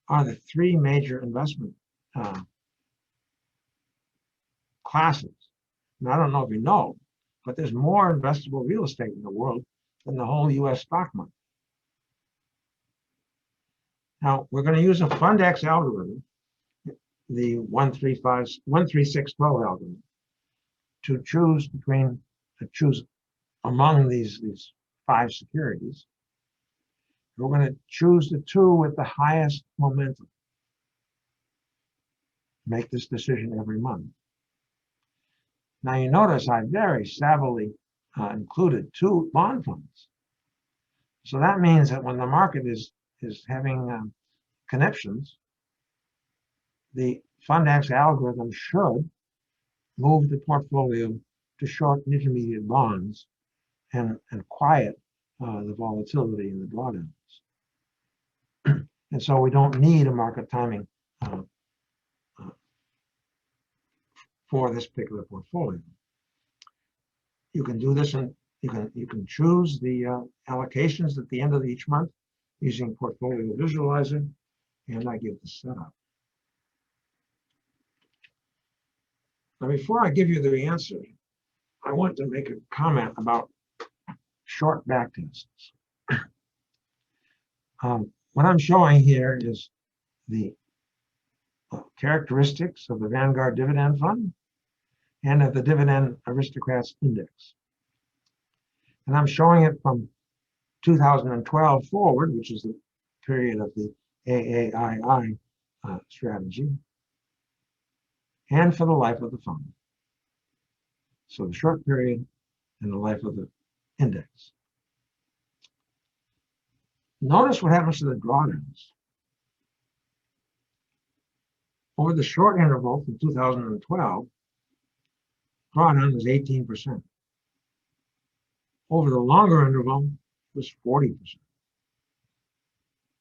are the 3 major investment classes. And I don't know if you know, but there's more investable real estate in the world than the whole US stock market. Now, we're going to use a FundX algorithm, the 13612 algorithm, to choose among these 5 securities. We're going to choose the 2 with the highest momentum. Make this decision every month. Now you notice I very savvily included 2 bond funds. So that means that when the market is having conniptions, the FundX algorithm should move the portfolio to short and intermediate bonds and quiet the volatility in the drawdowns. And so we don't need a market timing for this particular portfolio. You can do this, and you can choose the allocations at the end of each month using Portfolio Visualizer, and I give the setup. Now, before I give you the answer, I want to make a comment about short backtests. What I'm showing here is the characteristics of the Vanguard Dividend Fund and of the Dividend Aristocrats Index. And I'm showing it from 2012 forward, which is the period of the AAII strategy, and for the life of the fund. So the short period and the life of the index. Notice what happens to the drawdowns. Over the short interval from 2012, drawdown was 18%. Over the longer interval, it was 40%.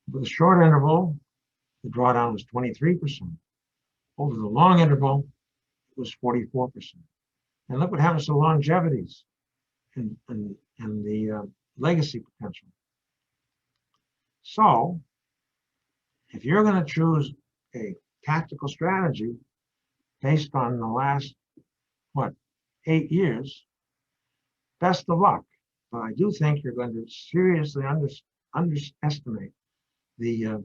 Over the short interval, the drawdown was 23%. Over the long interval, it was 44%. And look what happens to longevities and the legacy potential. So, if you're going to choose a tactical strategy based on the last, 8 years, best of luck. But I do think you're going to seriously underestimate the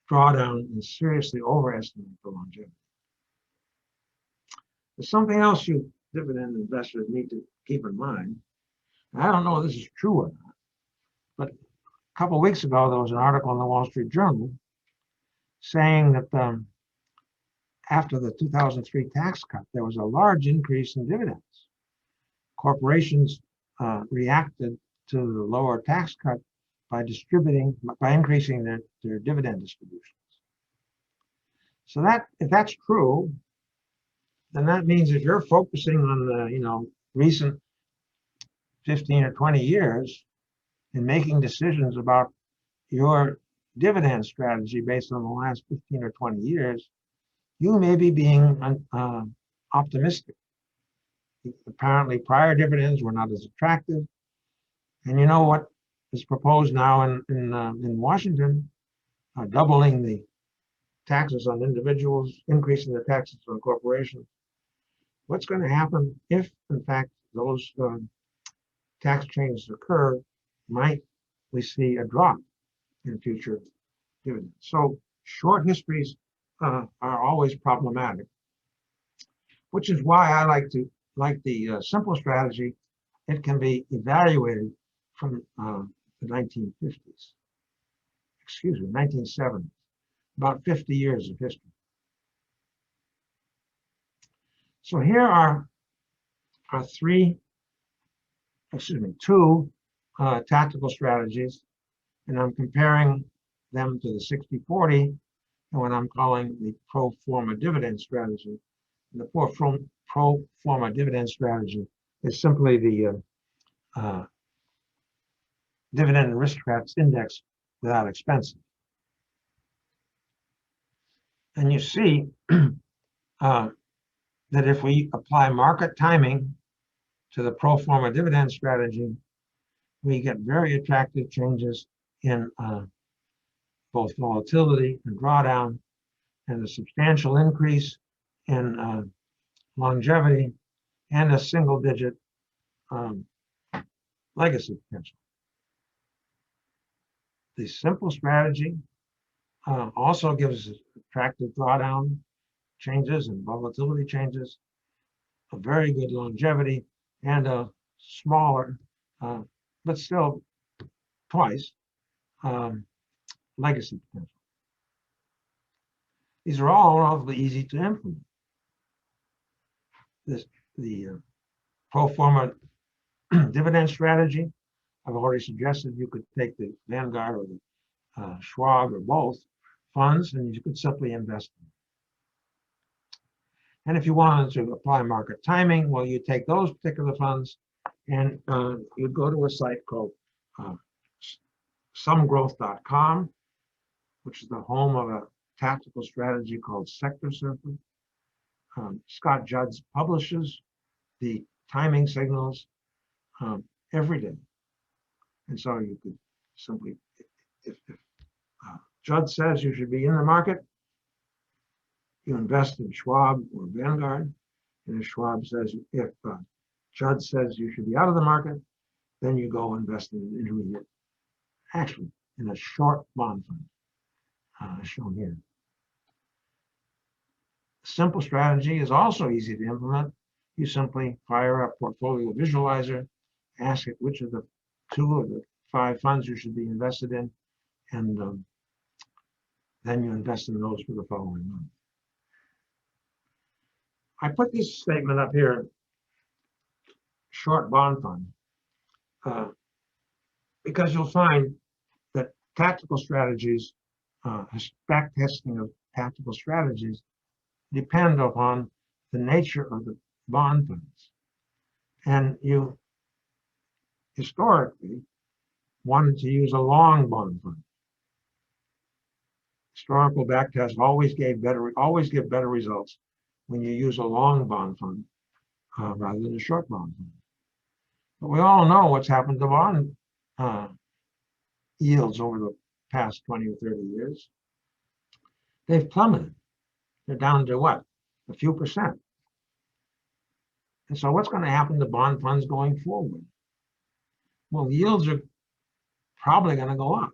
drawdown and seriously overestimate the longevity. There's something else you dividend investors need to keep in mind. And I don't know if this is true or not, but a couple of weeks ago, there was an article in the Wall Street Journal saying that after the 2003 tax cut, there was a large increase in dividends. Corporations reacted to the lower tax cut by increasing their dividend distributions. So if that's true, then that means if you're focusing on the recent 15 or 20 years and making decisions about your dividend strategy based on the last 15 or 20 years, you may be being optimistic. Apparently, prior dividends were not as attractive. And you know what is proposed now in Washington, doubling the taxes on individuals, increasing the taxes on corporations. What's going to happen if, in fact, those tax changes occur? Might we see a drop in future dividends? So short histories are always problematic, which is why I like the simple strategy. It can be evaluated from the 1950s, 1970s, about 50 years of history. So here are two tactical strategies, and I'm comparing them to the 60-40 and what I'm calling the pro forma dividend strategy. And the pro forma dividend strategy is simply the dividend aristocrats index without expenses. And you see that if we apply market timing to the pro forma dividend strategy, we get very attractive changes in both volatility and drawdown, and a substantial increase in longevity and a single-digit legacy potential. The simple strategy also gives attractive drawdown changes and volatility changes, a very good longevity, and a smaller, but still twice, legacy potential. These are all relatively easy to implement. The pro forma dividend strategy, I've already suggested you could take the Vanguard or the Schwab or both funds, and you could simply invest them. And if you wanted to apply market timing, well, you take those particular funds and you'd go to a site called somegrowth.com, which is the home of a tactical strategy called Sector Surfer. Scott Judd publishes the timing signals every day. And so you could simply, if Judd says you should be in the market, you invest in Schwab or Vanguard. And if Judd says you should be out of the market, then you go invest in an intermediate, actually in a short bond fund, shown here. Simple strategy is also easy to implement. You simply fire up Portfolio Visualizer, ask it which of the 2 of the 5 funds you should be invested in, and then you invest in those for the following month. I put this statement up here, short bond fund, because you'll find that tactical strategies, back testing of tactical strategies depend upon the nature of the bond funds. And you historically wanted to use a long bond fund. Historical backtests always give better results when you use a long bond fund rather than a short bond fund. But we all know what's happened to bond yields over the past 20 or 30 years. They've plummeted. They're down to what? A few percent. And so what's going to happen to bond funds going forward? Well, yields are probably going to go up.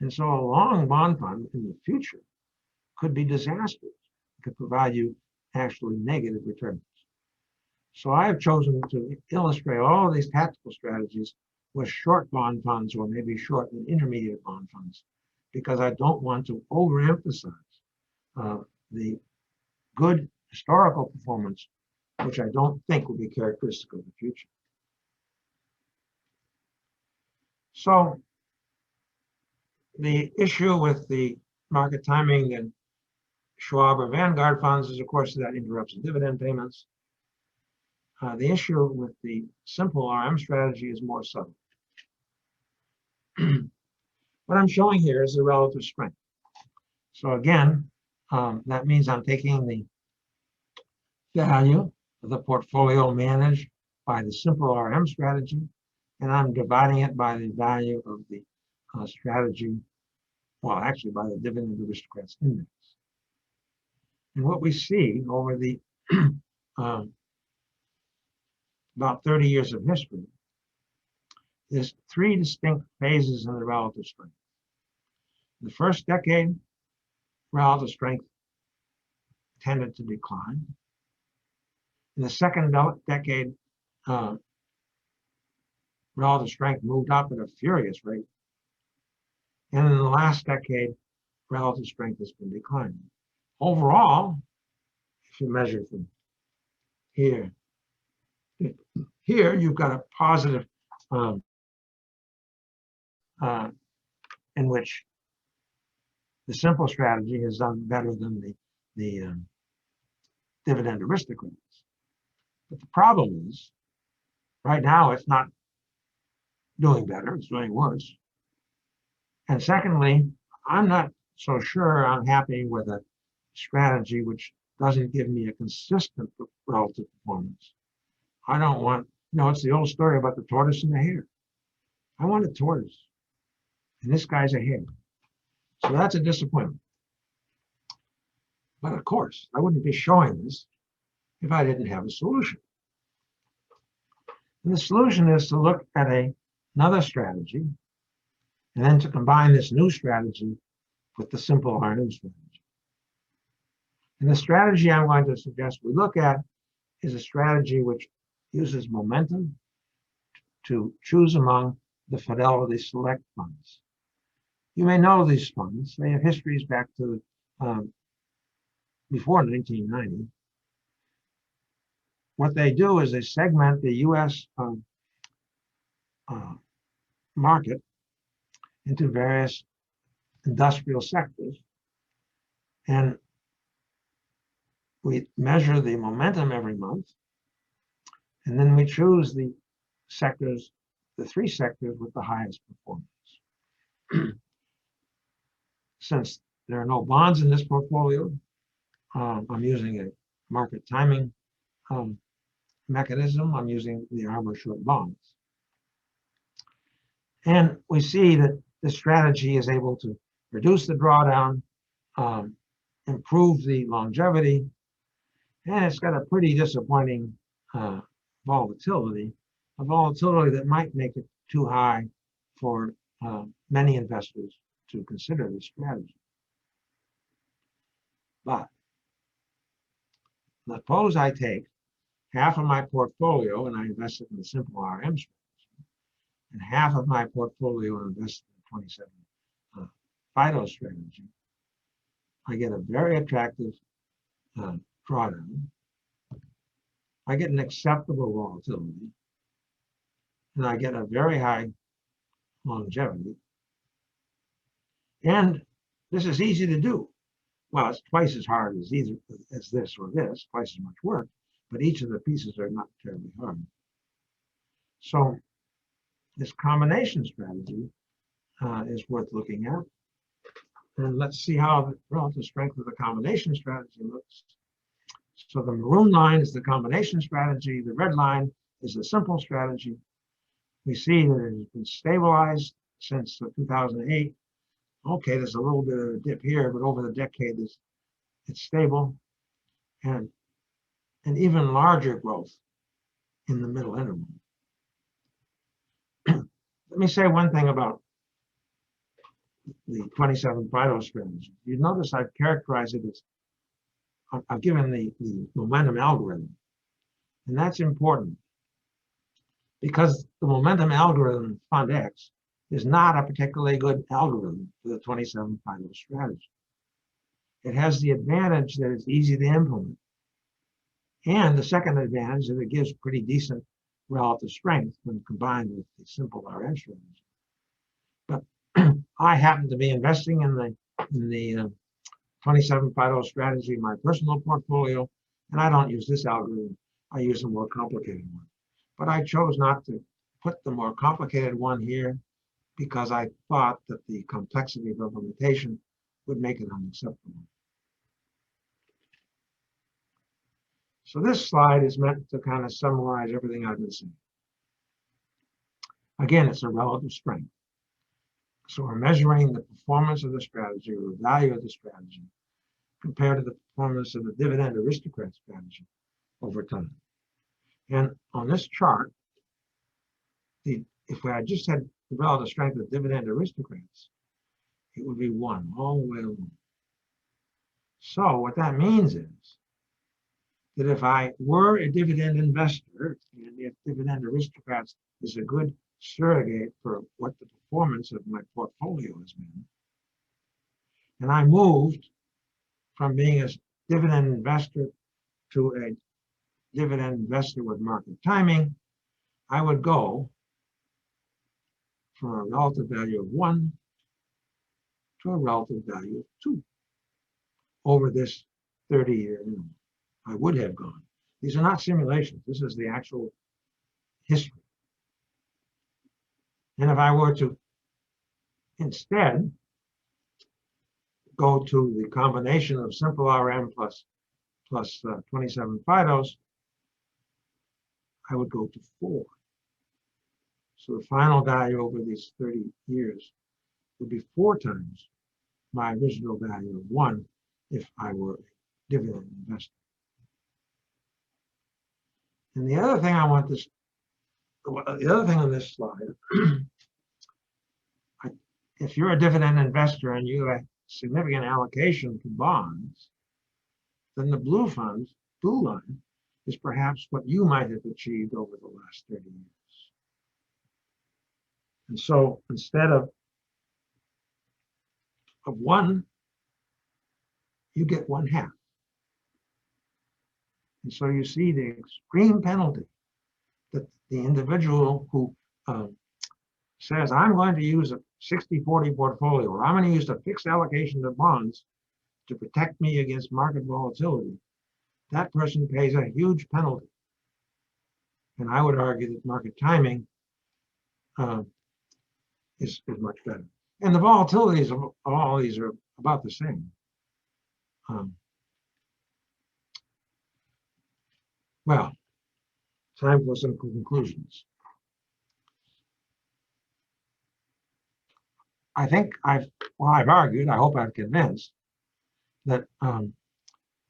And so a long bond fund in the future could be disastrous. It could provide you actually negative returns. So I have chosen to illustrate all of these tactical strategies with short bond funds or maybe short and intermediate bond funds, because I don't want to overemphasize the good historical performance, which I don't think will be characteristic of the future. So the issue with the market timing and Schwab or Vanguard funds is, of course, that interrupts the dividend payments. The issue with the simple RM strategy is more subtle. What I'm showing here is the relative strength. So again, that means I'm taking the value of the portfolio managed by the simple RM strategy, and I'm dividing it by the value of the strategy, well, actually by the Dividend Aristocrats Index. And what we see over the about 30 years of history is three distinct phases in the relative strength. The first decade, relative strength tended to decline. In the second decade, relative strength moved up at a furious rate. And in the last decade, relative strength has been declining. Overall, if you measure from here, you've got a positive in which the simple strategy has done better than the Dividend Aristocrats. But the problem is, right now it's not doing better, it's doing worse. And secondly, I'm not so sure I'm happy with a strategy which doesn't give me a consistent relative performance. I don't want, it's the old story about the tortoise and the hare. I want a tortoise, and this guy's a hare. So that's a disappointment. But of course, I wouldn't be showing this if I didn't have a solution. And the solution is to look at another strategy, and then to combine this new strategy with the simple RM strategy. And the strategy I'm going to suggest we look at is a strategy which uses momentum to choose among the Fidelity Select funds. You may know these funds. They have histories back to before 1990. What they do is they segment the U.S. Market into various industrial sectors, and we measure the momentum every month, and then we choose the sectors, the three sectors with the highest performance. Since there are no bonds in this portfolio, I'm using a market timing mechanism. I'm using the Arbor short bonds. And we see that the strategy is able to reduce the drawdown, improve the longevity, and it's got a pretty disappointing volatility, a volatility that might make it too high for many investors to consider this strategy. But suppose I take half of my portfolio and I invest it in the simple RM strategy, and half of my portfolio and invest in the 27 FIDO strategy. I get a very attractive drawdown. I get an acceptable volatility, and I get a very high longevity. And this is easy to do. Well, it's twice as hard as either as this or this, twice as much work, but each of the pieces are not terribly hard. So this combination strategy is worth looking at. And let's see how the relative strength of the combination strategy looks. So the maroon line is the combination strategy. The red line is the simple strategy. We see that it has been stabilized since 2008. Okay, there's a little bit of a dip here, but over the decade, it's stable. And an even larger growth in the middle interval. Let me say one thing about the 27 FIDO strategy. You notice I've characterized it as, I've given the momentum algorithm. And that's important because the momentum algorithm, Fund X, is not a particularly good algorithm for the 27 FIDO strategy. It has the advantage that it's easy to implement. And the second advantage is it gives pretty decent relative strength when combined with the simple RM strategy. But I happen to be investing in the 27 FIDO strategy in my personal portfolio, and I don't use this algorithm. I use a more complicated one. But I chose not to put the more complicated one here because I thought that the complexity of implementation would make it unacceptable. So this slide is meant to kind of summarize everything I've been saying. Again, it's a relative strength. So we're measuring the performance of the strategy or the value of the strategy compared to the performance of the dividend aristocrat strategy over time. And on this chart, if I just had the relative strength of dividend aristocrats, it would be 1 all the way along. So what that means is that if I were a dividend investor, and if dividend aristocrats is a good surrogate for what the performance of my portfolio has been, and I moved from being a dividend investor to a dividend investor with market timing, I would go from a relative value of 1 to a relative value of 2 over this 30-year interval. I would have gone. These are not simulations. This is the actual history. And if I were to instead go to the combination of simple RM plus 27 FIDOs, I would go to 4. So the final value over these 30 years would be 4 times my original value of 1 if I were a dividend investor. And the other thing on this slide, if you're a dividend investor and you have a significant allocation to bonds, then the blue line, is perhaps what you might have achieved over the last 30 years. And so instead of 1, you get 1/2. And so you see the extreme penalty that the individual who says, I'm going to use a 60-40 portfolio, or I'm going to use a fixed allocation to bonds to protect me against market volatility, that person pays a huge penalty. And I would argue that market timing is much better. And the volatilities of all these are about the same. Well, time for some conclusions. I think I've argued, I hope I've convinced that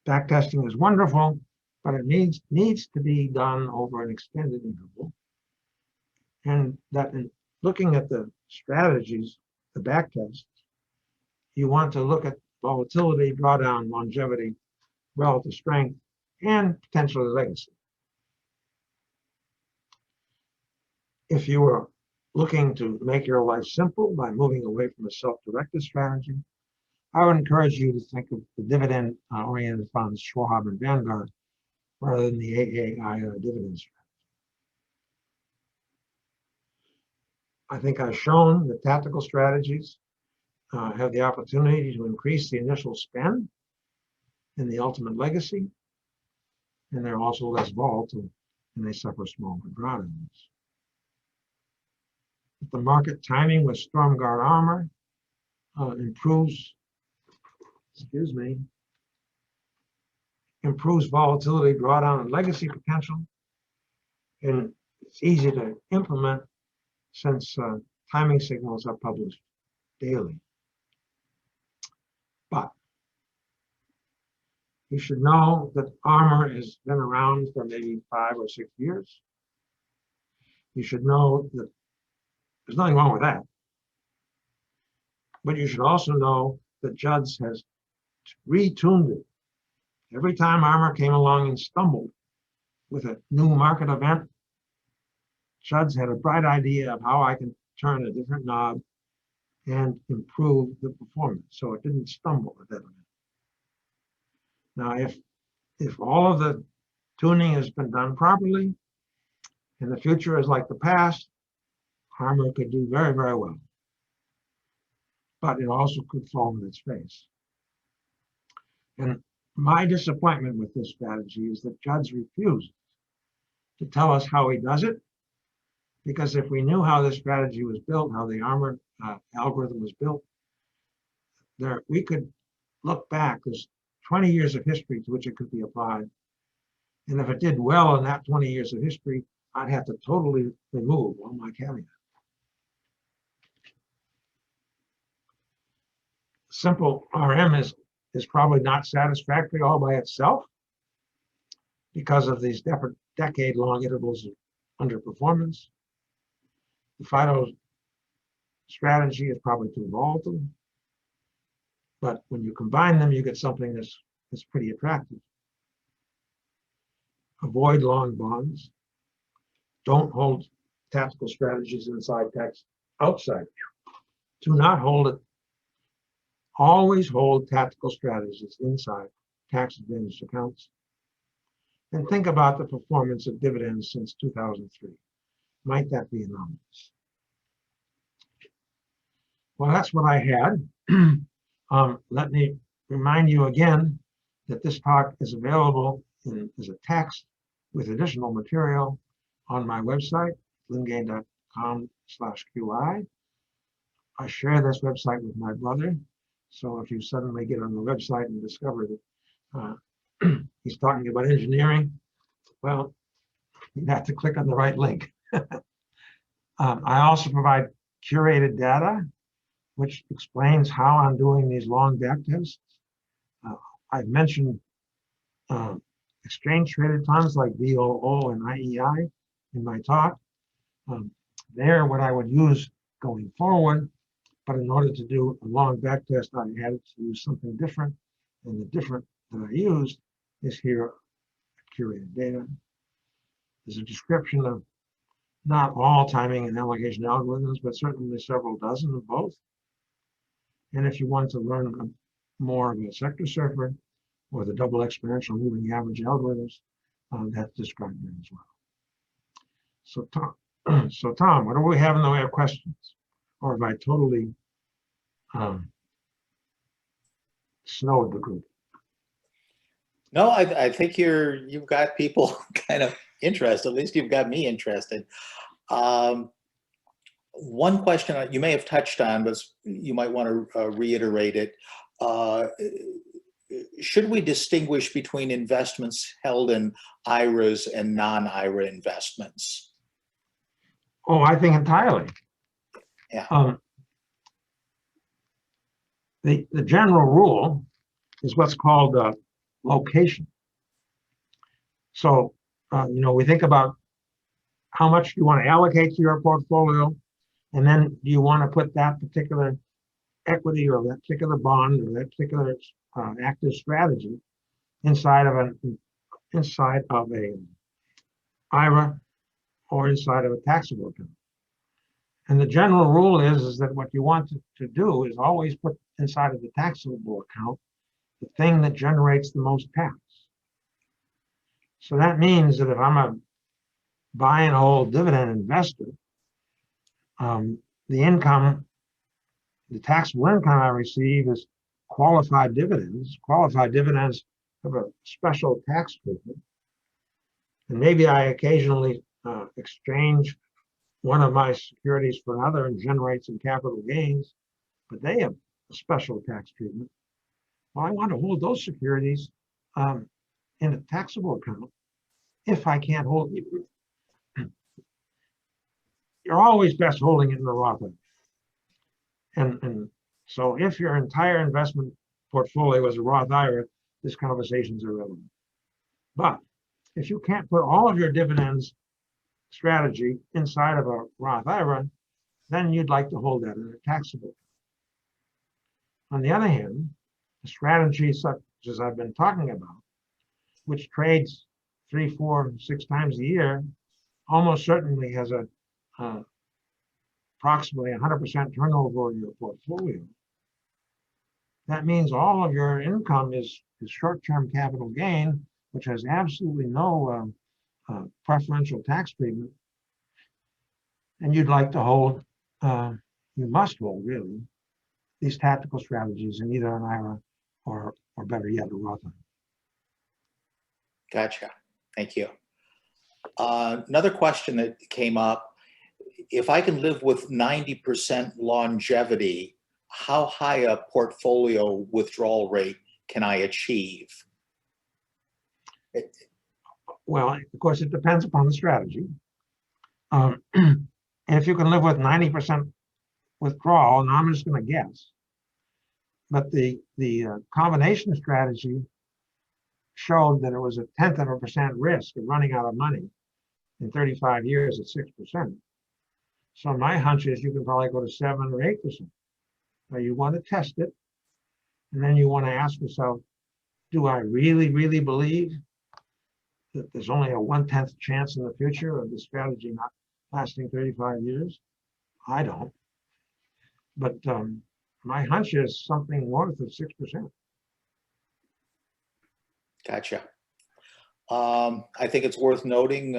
backtesting is wonderful, but it needs to be done over an extended interval. And that in looking at the strategies, the backtests, you want to look at volatility, drawdown, longevity, relative strength, and potentially legacy. If you were looking to make your life simple by moving away from a self-directed strategy, I would encourage you to think of the dividend-oriented funds, Schwab and Vanguard, rather than the AAIO dividend strategy. I think I've shown that tactical strategies have the opportunity to increase the initial spend and the ultimate legacy, and they're also less volatile and they suffer smaller drawdowns. The market timing with Storm Guard Armor improves volatility, drawdown, and legacy potential. And it's easy to implement since timing signals are published daily. But you should know that Armor has been around for maybe 5 or 6 years. You should know that there's nothing wrong with that. But you should also know that Judd's has retuned it. Every time Armour came along and stumbled with a new market event, Judd's had a bright idea of how I can turn a different knob and improve the performance, so it didn't stumble at that event. Now, if all of the tuning has been done properly, and the future is like the past, Armour could do very, very well. But it also could fall on its face. And my disappointment with this strategy is that Judd's refuses to tell us how he does it, because if we knew how this strategy was built, how the Armour algorithm was built, we could look back. There's 20 years of history to which it could be applied. And if it did well in that 20 years of history, I'd have to totally remove all my caveats. Simple RM is probably not satisfactory all by itself because of these decade-long intervals of underperformance. The FIDO strategy is probably too volatile, but when you combine them, you get something that's pretty attractive. Avoid long bonds. Don't hold tactical strategies inside tax outside. Do not hold it. Always hold tactical strategies inside tax advantage accounts. And think about the performance of dividends since 2003. Might that be anomalous? Well, that's what I had. Let me remind you again that this talk is available as a text with additional material on my website, lingane.com/QI. I share this website with my brother. So if you suddenly get on the website and discover that he's talking about engineering, well, you have to click on the right link. I also provide curated data, which explains how I'm doing these long back tests. I've mentioned exchange traded funds like VOO and IEI in my talk. They're what I would use going forward, but in order to do a long back test, I had to use something different, and the different that I used is here, curated data. There's a description of not all timing and allocation algorithms, but certainly several dozen of both. And if you want to learn more about sector surfer or the double exponential moving average algorithms, that's described there as well. So Tom, what do we have in the way of questions? Or have I totally snowed the group? No, I think you've got people kind of interested. At least you've got me interested. One question you may have touched on, but you might want to reiterate it. Should we distinguish between investments held in IRAs and non-IRA investments? Oh, I think entirely. Yeah. The general rule is what's called location. So, we think about how much you want to allocate to your portfolio, and then do you want to put that particular equity or that particular bond or that particular active strategy inside of a IRA or inside of a taxable account. And the general rule is that what you want to do is always put inside of the taxable account the thing that generates the most tax. So that means that if I'm a buy and hold dividend investor, the taxable income I receive is qualified dividends. Qualified dividends have a special tax treatment. And maybe I occasionally exchange one of my securities for another and generate some capital gains, but they have a special tax treatment. Well, I want to hold those securities in a taxable account if I can't hold it. You're always best holding it in the Roth IRA. And so if your entire investment portfolio is a Roth IRA, this conversation is irrelevant. But if you can't put all of your dividends strategy inside of a Roth IRA, then you'd like to hold that in a taxable. On the other hand, a strategy such as I've been talking about, which trades 3, 4, 6 times a year, almost certainly has a approximately 100% turnover in your portfolio. That means all of your income is short-term capital gain, which has absolutely no preferential tax treatment. And you'd like to hold, you must hold really, these tactical strategies in either an IRA or better yet, a Roth IRA. Gotcha. Thank you. Another question that came up, if I can live with 90% longevity, how high a portfolio withdrawal rate can I achieve? Well, of course, it depends upon the strategy. And if you can live with 90% withdrawal, and I'm just going to guess, but the combination strategy showed that it was 0.1% risk of running out of money in 35 years at 6%. So my hunch is you can probably go to 7 or 8%. Now you want to test it, and then you want to ask yourself, do I really, really believe that there's only a 1/10 chance in the future of the strategy not lasting 35 years? I don't. But my hunch is something north of 6%. Gotcha. I think it's worth noting,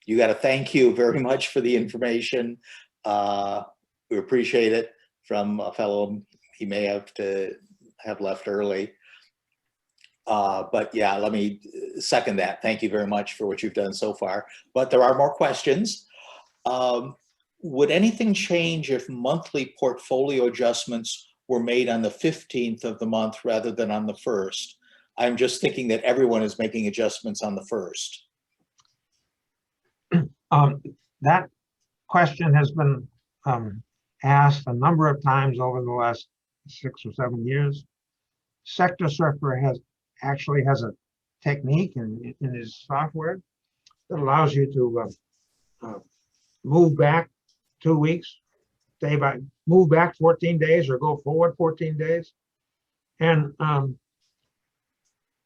you got to thank you very much for the information. We appreciate it from a fellow, he may have to have left early. But yeah, let me second that. Thank you very much for what you've done so far. But there are more questions. Would anything change if monthly portfolio adjustments were made on the 15th of the month rather than on the 1st? I'm just thinking that everyone is making adjustments on the 1st. That question has been asked a number of times over the last 6 or 7 years. Sector Surfer actually has a technique in his software that allows you to move back 2 weeks, move back 14 days or go forward 14 days. And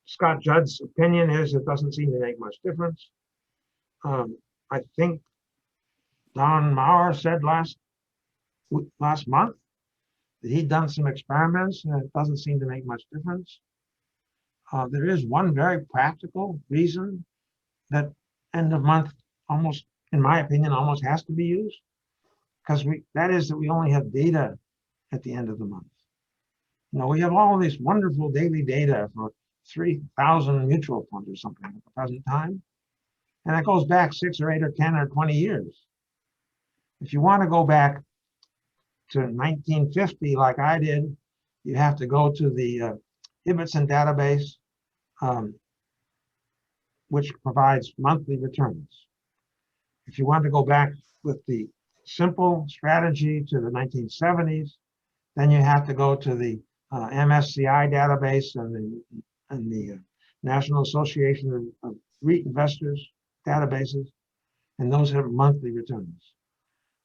Scott Judd's opinion is it doesn't seem to make much difference. I think Don Maurer said last month that he'd done some experiments and it doesn't seem to make much difference. There is one very practical reason that end of month almost, in my opinion, almost has to be used, because that is that we only have data at the end of the month. You know, we have all of this wonderful daily data for 3,000 mutual funds or something at the present time, and that goes back 6 or 8 or 10 or 20 years. If you want to go back to 1950 like I did, you have to go to the Ibbotson database, which provides monthly returns. If you want to go back with the simple strategy to the 1970s, then you have to go to the MSCI database and the National Association of REIT Investors databases, and those have monthly returns.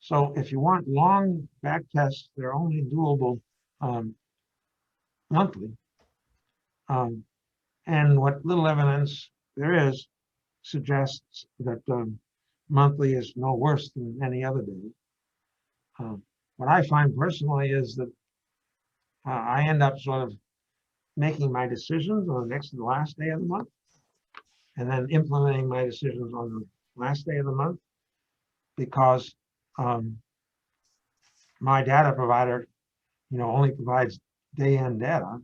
So if you want long back tests, they're only doable monthly. And what little evidence there is suggests that monthly is no worse than any other day. What I find personally is that I end up sort of making my decisions on the next to the last day of the month, and then implementing my decisions on the last day of the month, because my data provider, you know, only provides day-end data,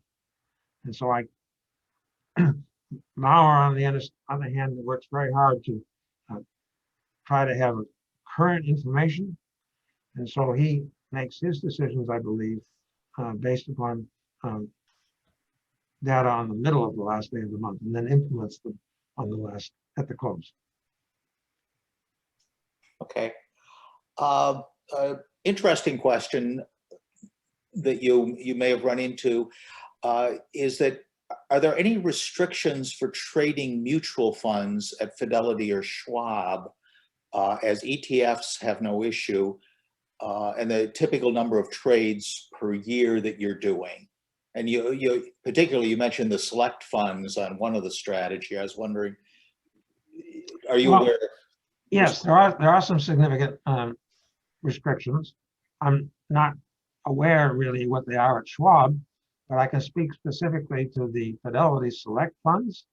and so Maurer, on the other hand, works very hard to try to have current information, and so he makes his decisions, I believe, based upon data on the middle of the last day of the month, and then implements them on at the close. Okay. Interesting question that you may have run into is that, are there any restrictions for trading mutual funds at Fidelity or Schwab, as ETFs have no issue? and the typical number of trades per year that you're doing. And you particularly, you mentioned the select funds on one of the strategy. I was wondering, are you aware? Yes, there are some significant restrictions. I'm not aware really what they are at Schwab, but I can speak specifically to the Fidelity Select funds,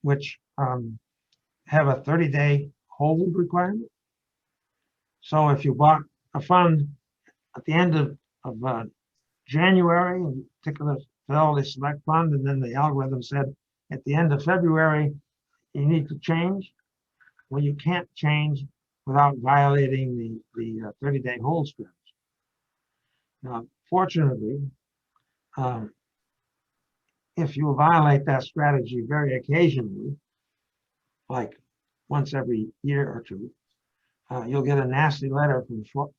which have a 30-day hold requirement. So if you bought a fund at the end of January, in particular Fidelity Select Fund, and then the algorithm said at the end of February, you need to change. Well, you can't change without violating the 30-day hold strategy. Now, fortunately, if you violate that strategy very occasionally, like once every year or two, you'll get a nasty letter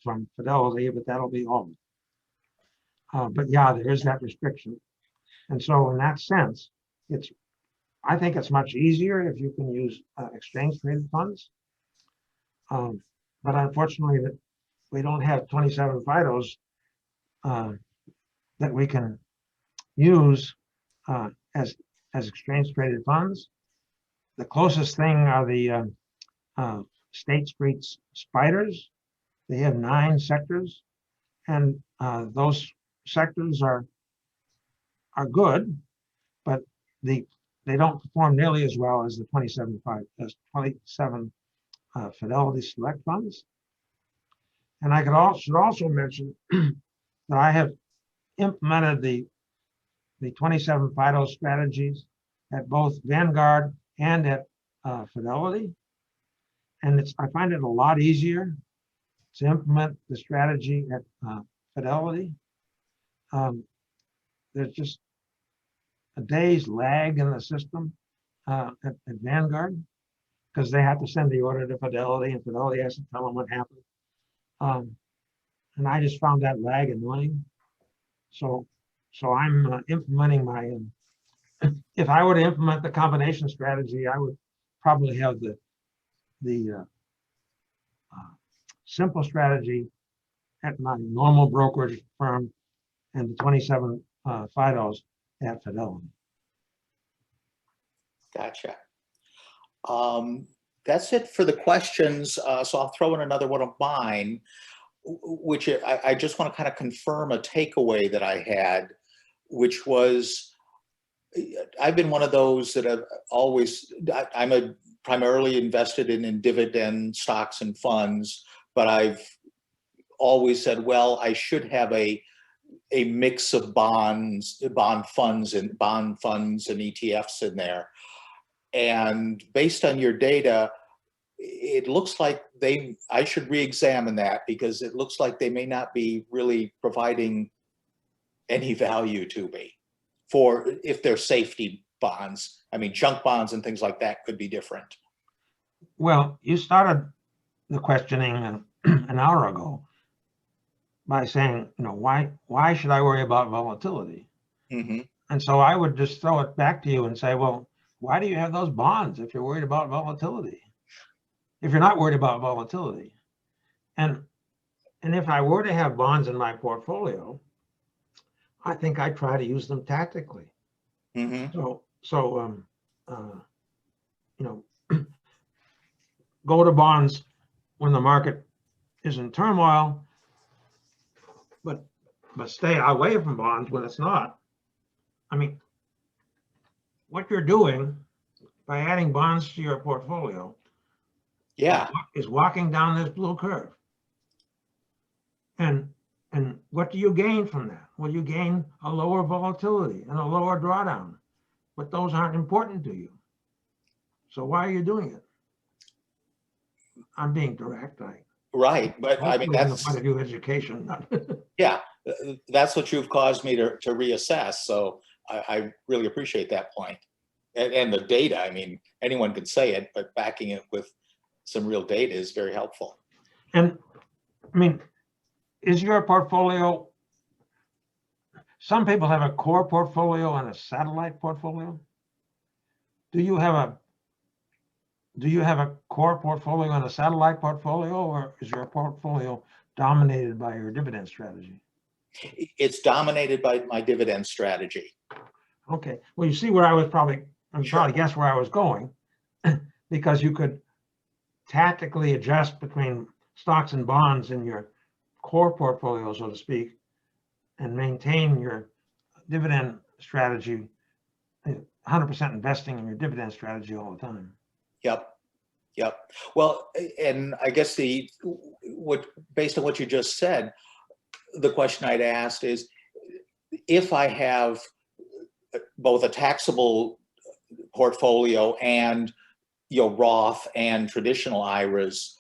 from Fidelity, but that'll be all. But yeah, there is that restriction. And so in that sense, I think it's much easier if you can use exchange traded funds. But unfortunately, we don't have 27 FIDOs that we can use as exchange traded funds. The closest thing are the State Street spiders. They have 9 sectors, and those sectors are good, but they don't perform nearly as well as the 27 Fidelity Select funds. And I should also mention that I have implemented the 27 FIDO strategies at both Vanguard and at Fidelity. And I find it a lot easier to implement the strategy at Fidelity. There's just a day's lag in the system at Vanguard, because they have to send the order to Fidelity, and Fidelity has to tell them what happened. And I just found that lag annoying. So I'm implementing my, if I were to implement the combination strategy, I would probably have the simple strategy at my normal brokerage firm and the 27 FIDOs at Fidelity. Gotcha. That's it for the questions. So I'll throw in another one of mine, which I just want to kind of confirm a takeaway that I had, which was, I've been one of those that have always, I'm primarily invested in dividend stocks and funds, but I've always said, well, I should have a mix of bond funds and ETFs in there. And based on your data, it looks like I should re-examine that, because it looks like they may not be really providing any value to me for if they're safety bonds. I mean, junk bonds and things like that could be different. Well, you started the questioning an hour ago by saying, why should I worry about volatility? Mm-hmm. And so I would just throw it back to you and say, well, why do you have those bonds if you're worried about volatility? If you're not worried about volatility. And if I were to have bonds in my portfolio, I think I try to use them tactically. Mm-hmm. Go to bonds when the market is in turmoil, but stay away from bonds when it's not. I mean, what you're doing by adding bonds to your portfolio, is walking down this blue curve. And what do you gain from that? Well, you gain a lower volatility and a lower drawdown, but those aren't important to you. So why are you doing it? I'm being direct. Right, but I mean, that's the point of view of education. Yeah, that's what you've caused me to reassess. So I really appreciate that point. And the data, I mean, anyone could say it, but backing it with some real data is very helpful. And I mean, is your portfolio, some people have a core portfolio and a satellite portfolio. Do you have a core portfolio and a satellite portfolio, or is your portfolio dominated by your dividend strategy? It's dominated by my dividend strategy. Okay, well, you see where I was probably, I'm Sure. probably guess where I was going, because you could tactically adjust between stocks and bonds in your core portfolio, so to speak, and maintain your dividend strategy, 100% investing in your dividend strategy all the time. Yep. Yep. Well, and I guess based on what you just said, the question I'd asked is, if I have both a taxable portfolio and Roth and traditional IRAs,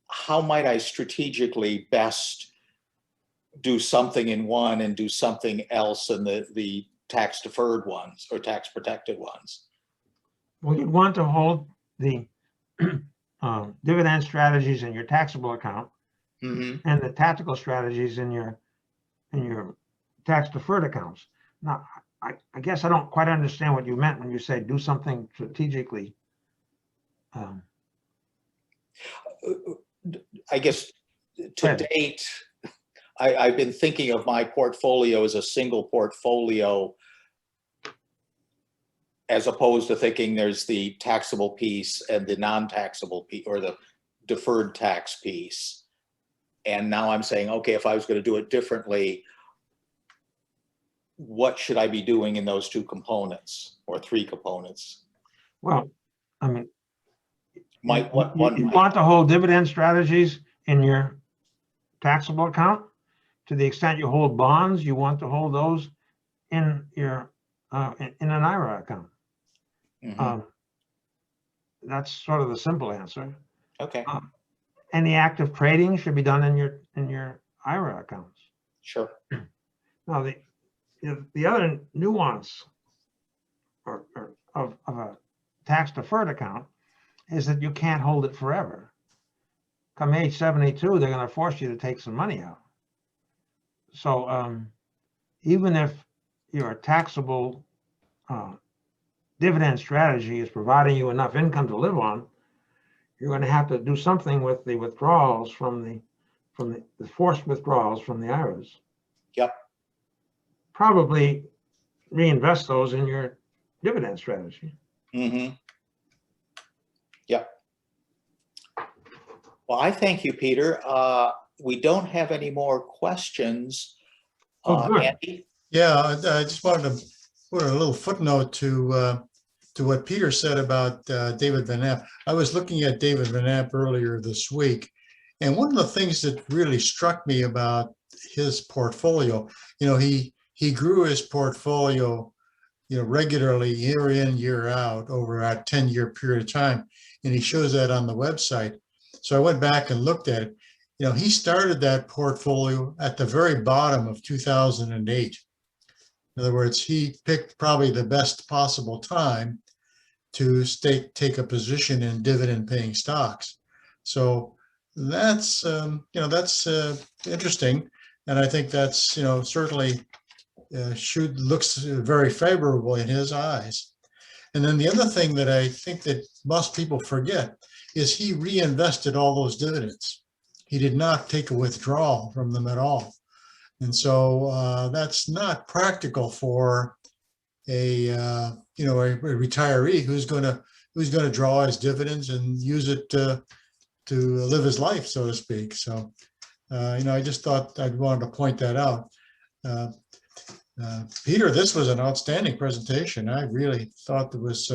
how might I strategically best do something in one and do something else in the tax deferred ones or tax protected ones? Well, you'd want to hold the dividend strategies in your taxable account, Mm-hmm. and the tactical strategies in your tax deferred accounts. Now, I guess I don't quite understand what you meant when you say do something strategically. I guess to date, I've been thinking of my portfolio as a single portfolio, as opposed to thinking there's the taxable piece and the non-taxable piece, or the deferred tax piece. And now I'm saying, okay, if I was going to do it differently, what should I be doing in those two components or three components? Well, I mean, you One want to hold dividend strategies in your taxable account. To the extent you hold bonds, you want to hold those in your in an IRA account. Mm-hmm. That's sort of the simple answer. Okay. Any active trading should be done in your IRA accounts. Sure. Now, the other nuance of a tax deferred account is that you can't hold it forever. Come age 72, they're going to force you to take some money out. So even if your taxable dividend strategy is providing you enough income to live on, you're going to have to do something with the withdrawals from the forced withdrawals from the IRAs. Yep. Probably reinvest those in your dividend strategy. Mm-hmm. Yep. Well, I thank you, Peter. We don't have any more questions. Oh, good. Andy? Yeah, I just wanted to put a little footnote to what Peter said about David Van App. I was looking at David Van App earlier this week, and one of the things that really struck me about his portfolio, he grew his portfolio, regularly, year in, year out, over a 10-year period of time, and he shows that on the website. So I went back and looked at it. He started that portfolio at the very bottom of 2008. In other words, he picked probably the best possible time to take a position in dividend-paying stocks. So that's interesting, and I think that's certainly looks very favorable in his eyes. And then the other thing that I think that most people forget is he reinvested all those dividends. He did not take a withdrawal from them at all. And so that's not practical for a retiree who's going to draw his dividends and use it to live his life, so to speak. So I just thought I'd wanted to point that out. Peter, this was an outstanding presentation. I really thought it was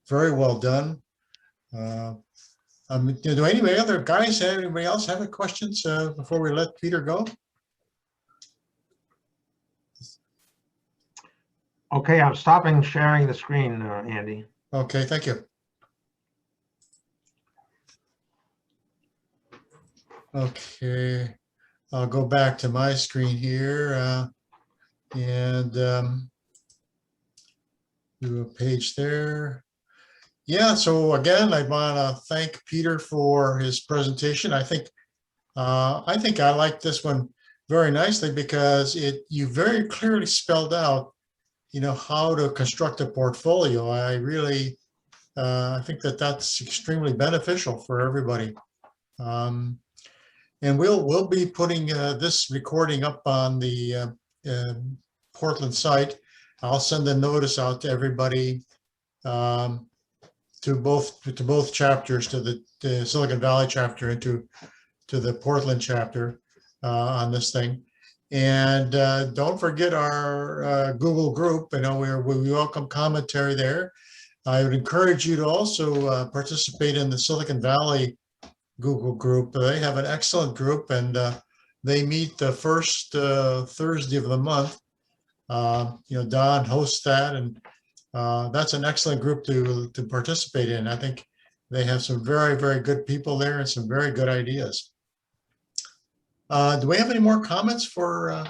very well done. Do anybody else have any questions before we let Peter go? Okay, I'm stopping sharing the screen, Andy. Okay, thank you. Okay, I'll go back to my screen here and do a page there. Yeah, so again, I want to thank Peter for his presentation. I think I like this one very nicely because you very clearly spelled out how to construct a portfolio. I really, I think that's extremely beneficial for everybody. And we'll be putting this recording up on the Portland site. I'll send a notice out to everybody, to both chapters, to the Silicon Valley chapter and to the Portland chapter on this thing. And don't forget our Google group. I know we welcome commentary there. I would encourage you to also participate in the Silicon Valley Google group. They have an excellent group, and they meet the first Thursday of the month. Don hosts that, and that's an excellent group to participate in. I think they have some very, very good people there and some very good ideas. Do we have any more comments for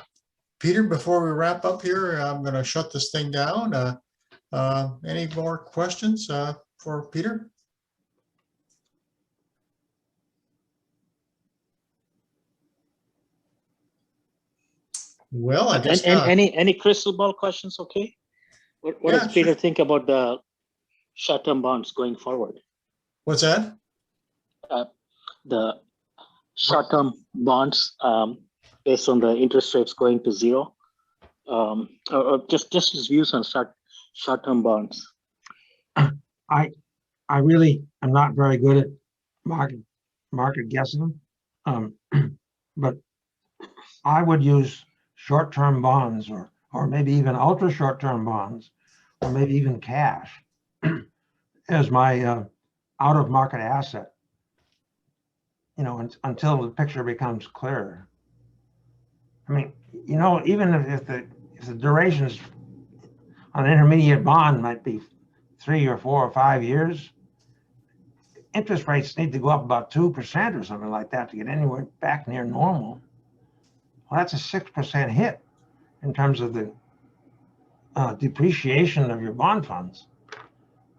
Peter before we wrap up here? I'm going to shut this thing down. Any more questions for Peter? Well, I guess not. Any crystal ball questions? Okay. What Yeah, does Peter sure. think about the short-term bonds going forward? What's that? The short-term bonds, based on the interest rates going to zero, or just his views on short-term bonds. I really am not very good at market guessing, but I would use short-term bonds or maybe even ultra short-term bonds, or maybe even cash as my out-of-market asset, until the picture becomes clearer. I mean, even if the durations on an intermediate bond might be 3 or 4 or 5 years, interest rates need to go up about 2% or something like that to get anywhere back near normal. Well, that's a 6% hit in terms of the depreciation of your bond funds.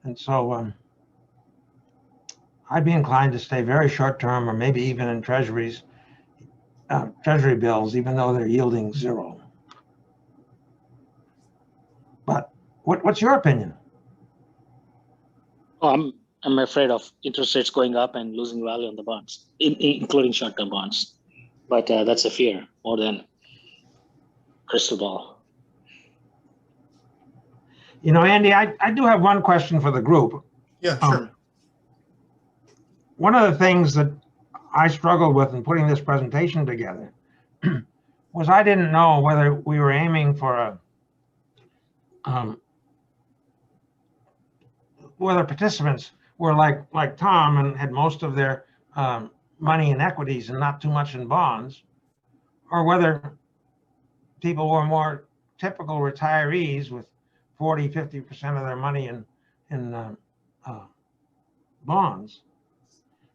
And so I'd be inclined to stay very short term, or maybe even in treasury bills, even though they're yielding zero. But what's your opinion? Oh, I'm afraid of interest rates going up and losing value on the bonds, including short-term bonds. But that's a fear more than crystal ball. Andy, I do have one question for the group. Yeah, sure. One of the things that I struggled with in putting this presentation together was I didn't know whether we were aiming for whether participants were like Tom and had most of their money in equities and not too much in bonds, or whether people were more typical retirees with 40-50% of their money in bonds.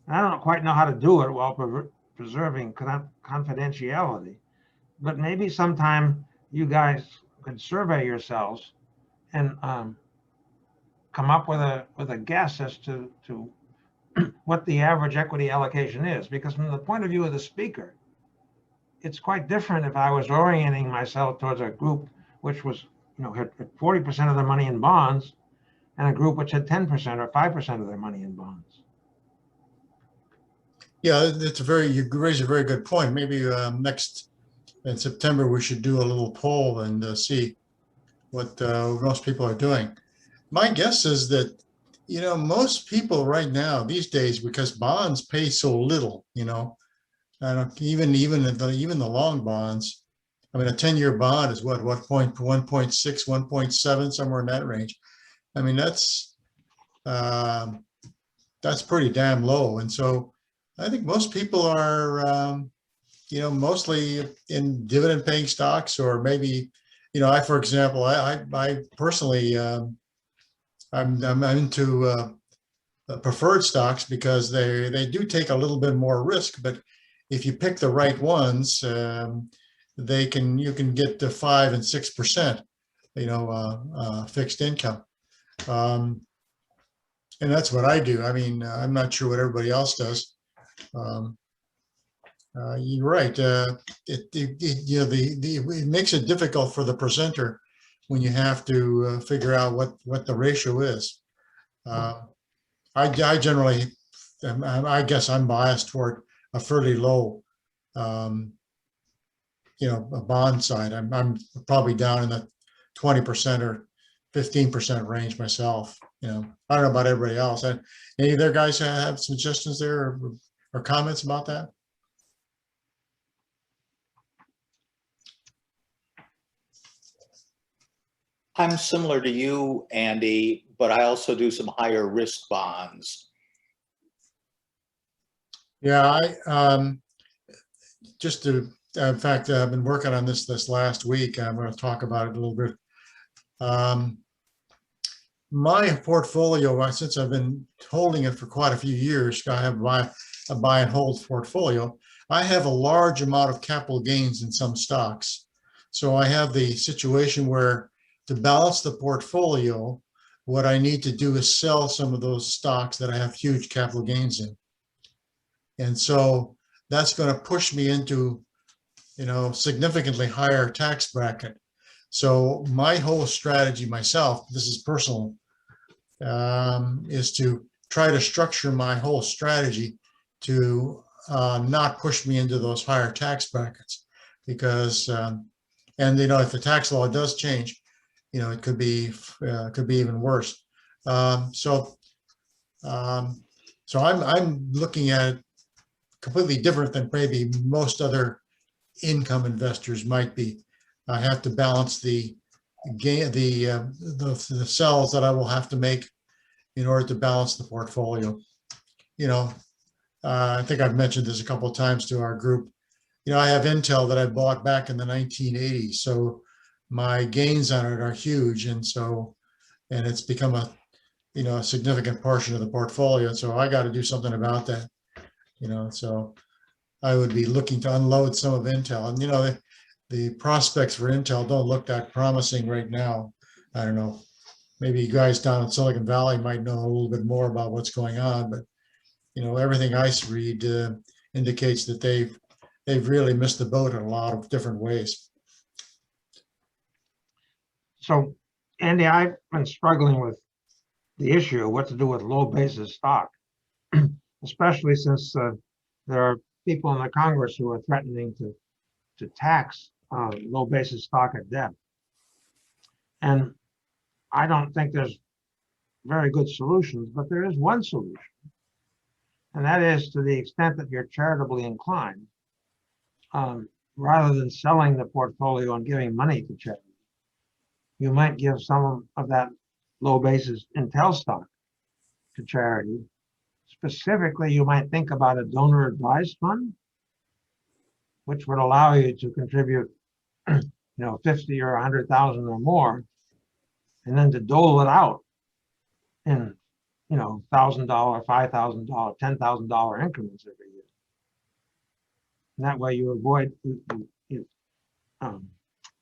And I don't quite know how to do it while preserving confidentiality, but maybe sometime you guys could survey yourselves and come up with a guess as to what the average equity allocation is, because from the point of view of the speaker, it's quite different if I was orienting myself towards a group which was, had 40% of their money in bonds, and a group which had 10% or 5% of their money in bonds. Yeah, you raise a very good point. Maybe next in September we should do a little poll and see what most people are doing. My guess is that most people right now these days, because bonds pay so little, even the long bonds. I mean, a 10-year bond is what 1.6, 1.7, somewhere in that range. I mean, that's pretty damn low, and so I think most people are, mostly in dividend-paying stocks, or maybe, for example, I personally, I'm into preferred stocks because they do take a little bit more risk, but if you pick the right ones, you can get to 5 and 6%, fixed income. And that's what I do. I mean, I'm not sure what everybody else does. You're right. It makes it difficult for the presenter when you have to figure out what the ratio is. I generally, I guess I'm biased toward a fairly low you know, a bond side. I'm probably down in the 20% or 15% range myself. You know, I don't know about everybody else. Any other guys have suggestions there or comments about that? I'm similar to you, Andy, but I also do some higher risk bonds. Yeah, just to, in fact, I've been working on this last week. I'm going to talk about it a little bit. My portfolio, since I've been holding it for quite a few years, I have a buy and hold portfolio. I have a large amount of capital gains in some stocks. So I have the situation where to balance the portfolio, what I need to do is sell some of those stocks that I have huge capital gains in. And so that's going to push me into, you know, significantly higher tax bracket. So my whole strategy myself, this is personal, is to try to structure my whole strategy to not push me into those higher tax brackets, because, and you know, if the tax law does change, you know, it could be even worse. So I'm looking at it completely different than maybe most other income investors might be. I have to balance the gain, the sells that I will have to make in order to balance the portfolio. You know, I think I've mentioned this a couple of times to our group. You know, I have Intel that I bought back in the 1980s, so my gains on it are huge, and so, and it's become a, you know, a significant portion of the portfolio. So I got to do something about that. You know, so I would be looking to unload some of Intel, and you know, the prospects for Intel don't look that promising right now. I don't know. Maybe you guys down in Silicon Valley might know a little bit more about what's going on, but you know, everything I read indicates that they've really missed the boat in a lot of different ways. So, Andy, I've been struggling with the issue of what to do with low basis stock, especially since there are people in the Congress who are threatening to tax low basis stock at debt. And I don't think there's very good solutions, but there is one solution. And that is, to the extent that you're charitably inclined, rather than selling the portfolio and giving money to charity, you might give some of that low basis Intel stock to charity. Specifically, you might think about a donor advised fund, which would allow you to contribute, you know, 50 or 100,000 or more, and then to dole it out in, you know, $1,000, $5,000, $10,000 increments every year. And that way you avoid, you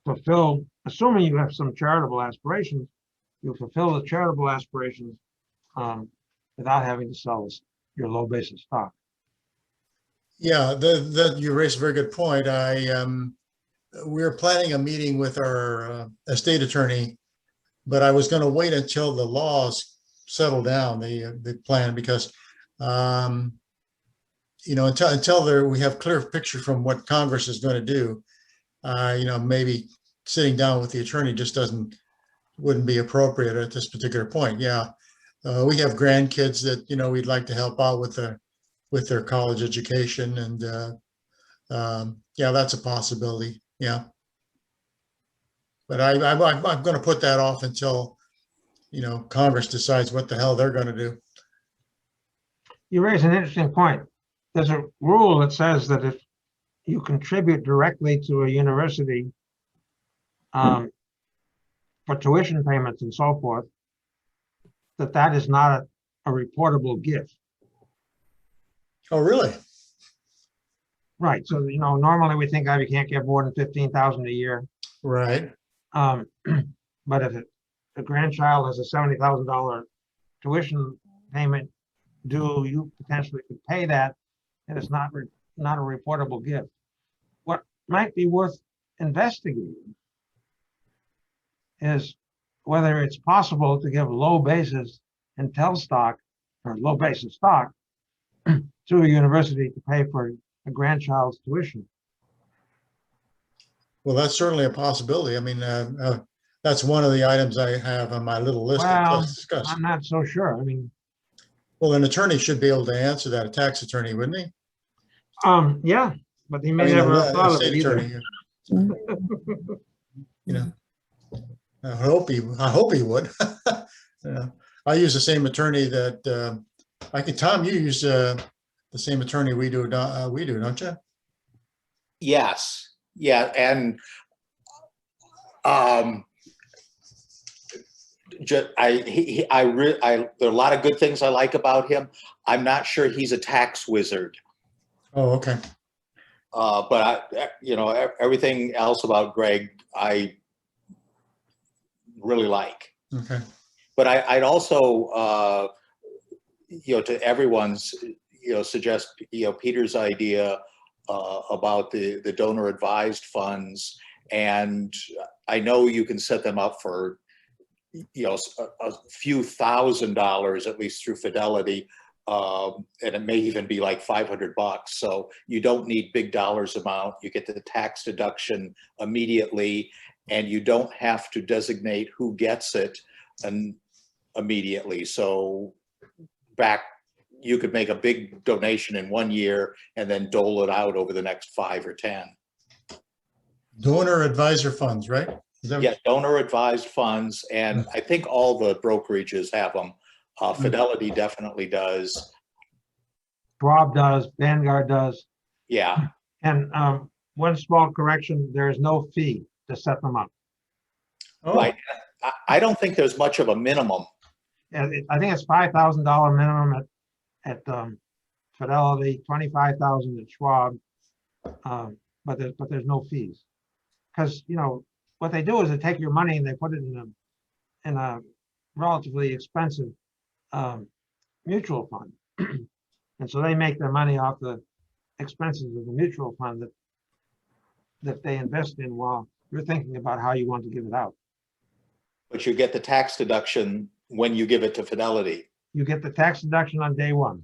fulfill, assuming you have some charitable aspirations, you fulfill the charitable aspirations without having to sell your low basis stock. Yeah, you raised a very good point. We're planning a meeting with our estate attorney, but I was going to wait until the laws settle down the plan, because you know, until we have clear picture from what Congress is going to do, you know, maybe sitting down with the attorney just wouldn't be appropriate at this particular point. Yeah, we have grandkids that, you know, we'd like to help out with their college education, and yeah, that's a possibility. Yeah, but I'm going to put that off until, you know, Congress decides what the hell they're going to do. You raise an interesting point. There's a rule that says that if you contribute directly to a university for tuition payments and so forth, that is not a reportable gift. Oh, really? Right. So, you know, normally we think, oh, you can't give more than 15,000 a year. Right. But if a grandchild has a $70,000 tuition payment due, you potentially could pay that, and it's not a reportable gift. What might be worth investigating is whether it's possible to give low basis Intel stock or low basis stock to a university to pay for a grandchild's tuition. Well, that's certainly a possibility. I mean, that's one of the items I have on my little list of Well, to discuss. I'm not so sure. I mean, Well, an attorney should be able to answer that, a tax attorney, wouldn't he? yeah, but he may I mean, never a have thought of it state either. attorney, you know. I hope he would. Yeah. I use the same attorney that, Tom, you use the same attorney we do, don't you? Yes, yeah, and there are a lot of good things I like about him. I'm not sure he's a tax wizard, Oh, okay. but everything else about Greg I really like. Okay. But I'd also, to everyone's, suggest, Peter's idea about the donor advised funds. And I know you can set them up for, a few $1,000s, at least through Fidelity. And it may even be like $500. So you don't need big dollars amount. You get the tax deduction immediately, and you don't have to designate who gets it immediately. So you could make a big donation in 1 year and then dole it out over the next 5 or 10. Donor advisor funds, right? Yeah, donor advised funds, and I think all the brokerages have them. Fidelity definitely does. Schwab does, Vanguard does. Yeah. And one small correction, there is no fee to set them up. Oh, Right. I don't think there's much of a minimum. And I think it's $5,000 minimum at Fidelity, 25,000 at Schwab, but there's no fees. Because what they do is they take your money and they put it in a relatively expensive mutual fund, and so they make their money off the expenses of the mutual fund that they invest in while you're thinking about how you want to give it out. But you get the tax deduction when you give it to Fidelity. You get the tax deduction on day one,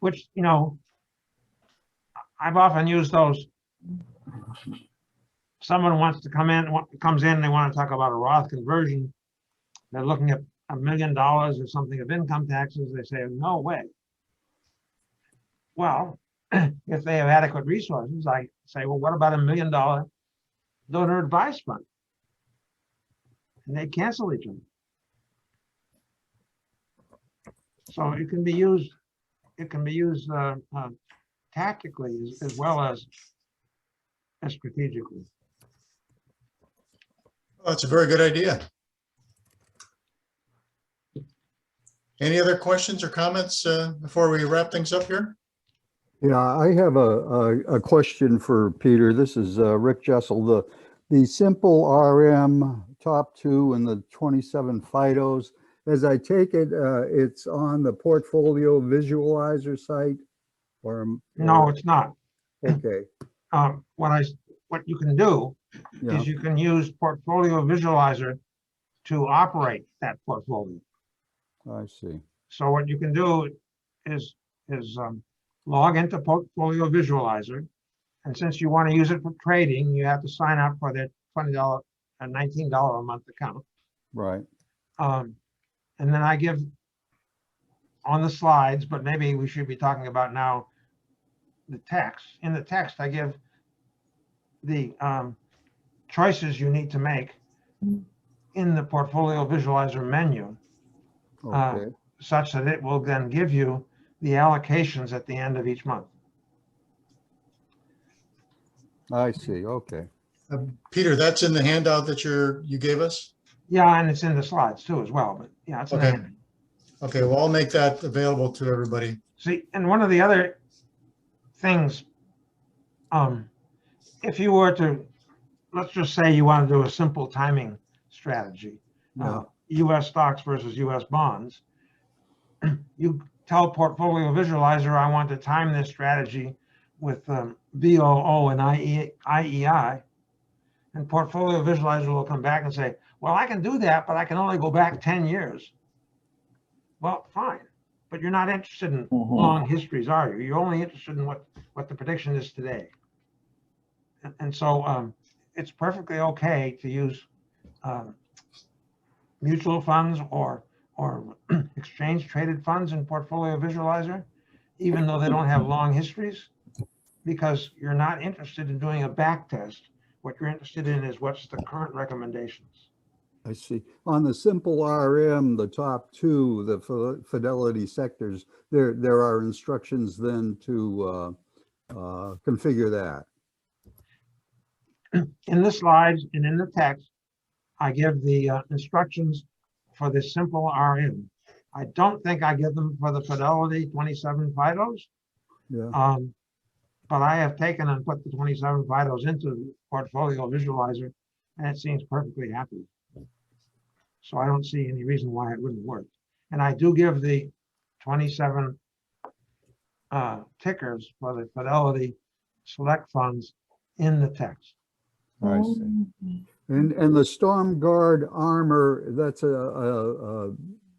which, I've often used those. Someone comes in, they want to talk about a Roth conversion. They're looking at $1 million or something of income taxes. They say, no way. Well, if they have adequate resources, I say, well, what about $1 million donor advised fund? And they cancel each other. So it can be used. It can be used tactically as well as strategically. well, that's a very good idea. Any other questions or comments before we wrap things up here? Yeah, I have a question for Peter. This is Rick Jessel. The simple RM top 2 and the 27 FIDOs, as I take it, it's on the portfolio visualizer site, or No, it's not. okay, What you can do yeah, is you can use Portfolio Visualizer to operate that portfolio. I see. So what you can do is log into Portfolio Visualizer, and since you want to use it for trading, you have to sign up for their $20 and $19 a month account. Right. And then I give on the slides, but maybe we should be talking about now the text. In the text, I give the choices you need to make in the Portfolio Visualizer menu, Okay. such that it will then give you the allocations at the end of each month. I see. Okay. Peter, that's in the handout that you gave us? Yeah, and it's in the slides too as well, but yeah, it's in the Okay. handout. Okay, well, I'll make that available to everybody. See, and one of the other things, if you were to, let's just say you want to do a simple timing strategy, Yeah. US stocks versus US bonds, you tell Portfolio Visualizer, I want to time this strategy with VOO and IEI, and Portfolio Visualizer will come back and say, well, I can do that, but I can only go back 10 years. Well, fine. but you're not interested in Mhm. long histories, are you? You're only interested in what the prediction is today. And so it's perfectly okay to use mutual funds or exchange traded funds in Portfolio Visualizer, even though they don't have long histories, because you're not interested in doing a back test. What you're interested in is what's the current recommendations. I see. On the simple RM, the top two, the fidelity sectors, there are instructions then to configure that. In the slides and in the text, I give the instructions for the simple RM. I don't think I give them for the Fidelity 27 FIDOs. Yeah. But I have taken and put the 27 FIDOs into the Portfolio Visualizer, and it seems perfectly happy. So I don't see any reason why it wouldn't work. And I do give the 27 tickers for the Fidelity select funds in the text. I see. And the Storm Guard armor, that's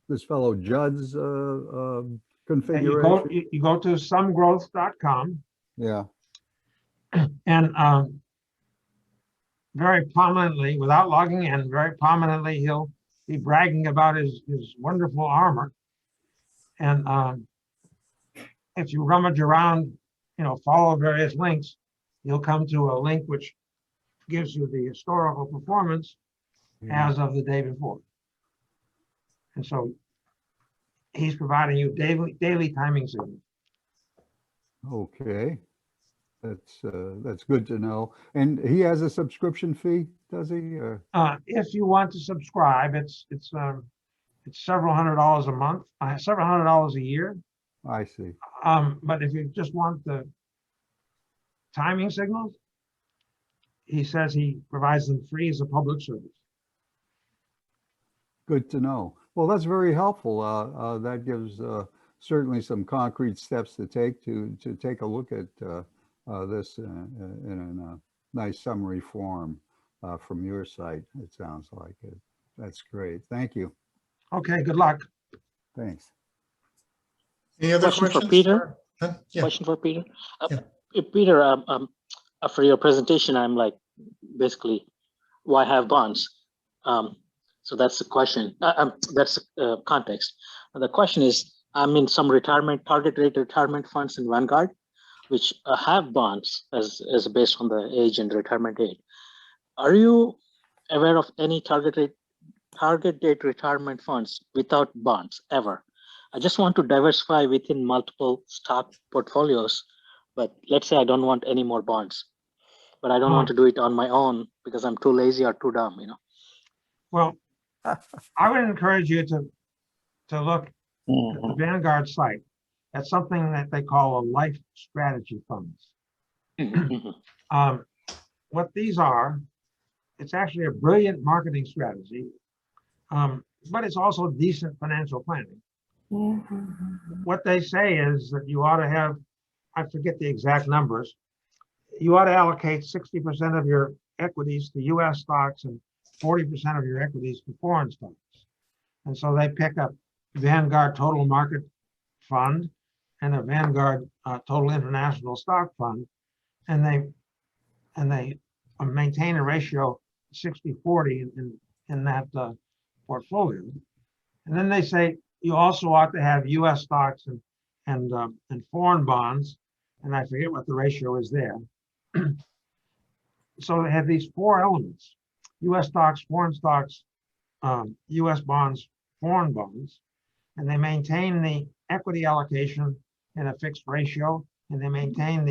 this fellow Judd's And configuration? you go to somegrowth.com, Yeah. and very prominently, without logging in, very prominently, he'll be bragging about his wonderful armor. And if you rummage around, follow various links, you'll come to a link which gives you the historical performance as of the day before. And so he's providing you daily timing signals. Okay. That's good to know. And he has a subscription fee, does he? If you want to subscribe, it's several $100s a month, several $100 a year. I see. But if you just want the timing signals, he says he provides them free as a public service. Good to know. Well, that's very helpful. That gives certainly some concrete steps to take a look at this in a nice summary form from your site. It sounds like it. That's great. Thank you. Okay, good luck. Thanks. Any other Question for questions? Peter? Huh? Yeah. Question for Peter. Yeah. Peter, after your presentation, I'm like, basically, why have bonds? So that's the question. That's the context. And the question is, I'm in some target rate retirement funds in Vanguard, which have bonds as based on the age and retirement date. Are you aware of any target date retirement funds without bonds ever? I just want to diversify within multiple stock portfolios, but let's say I don't want any more bonds, but I don't want to do it on my own because I'm too lazy or too dumb, Well, I would encourage you to look at the Vanguard site. That's something that they call a life strategy funds. What these are, it's actually a brilliant marketing strategy, but it's also decent financial planning. What they say is that you ought to have, I forget the exact numbers, you ought to allocate 60% of your equities to US stocks and 40% of your equities to foreign stocks. And so they pick up Vanguard Total Market Fund and a Vanguard Total International Stock Fund, and they maintain a ratio 60-40 in that portfolio. And then they say you also ought to have US stocks and foreign bonds, and I forget what the ratio is there. So they have these four elements: US stocks, foreign stocks, US bonds, foreign bonds, and they maintain the equity allocation in a fixed ratio, and they maintain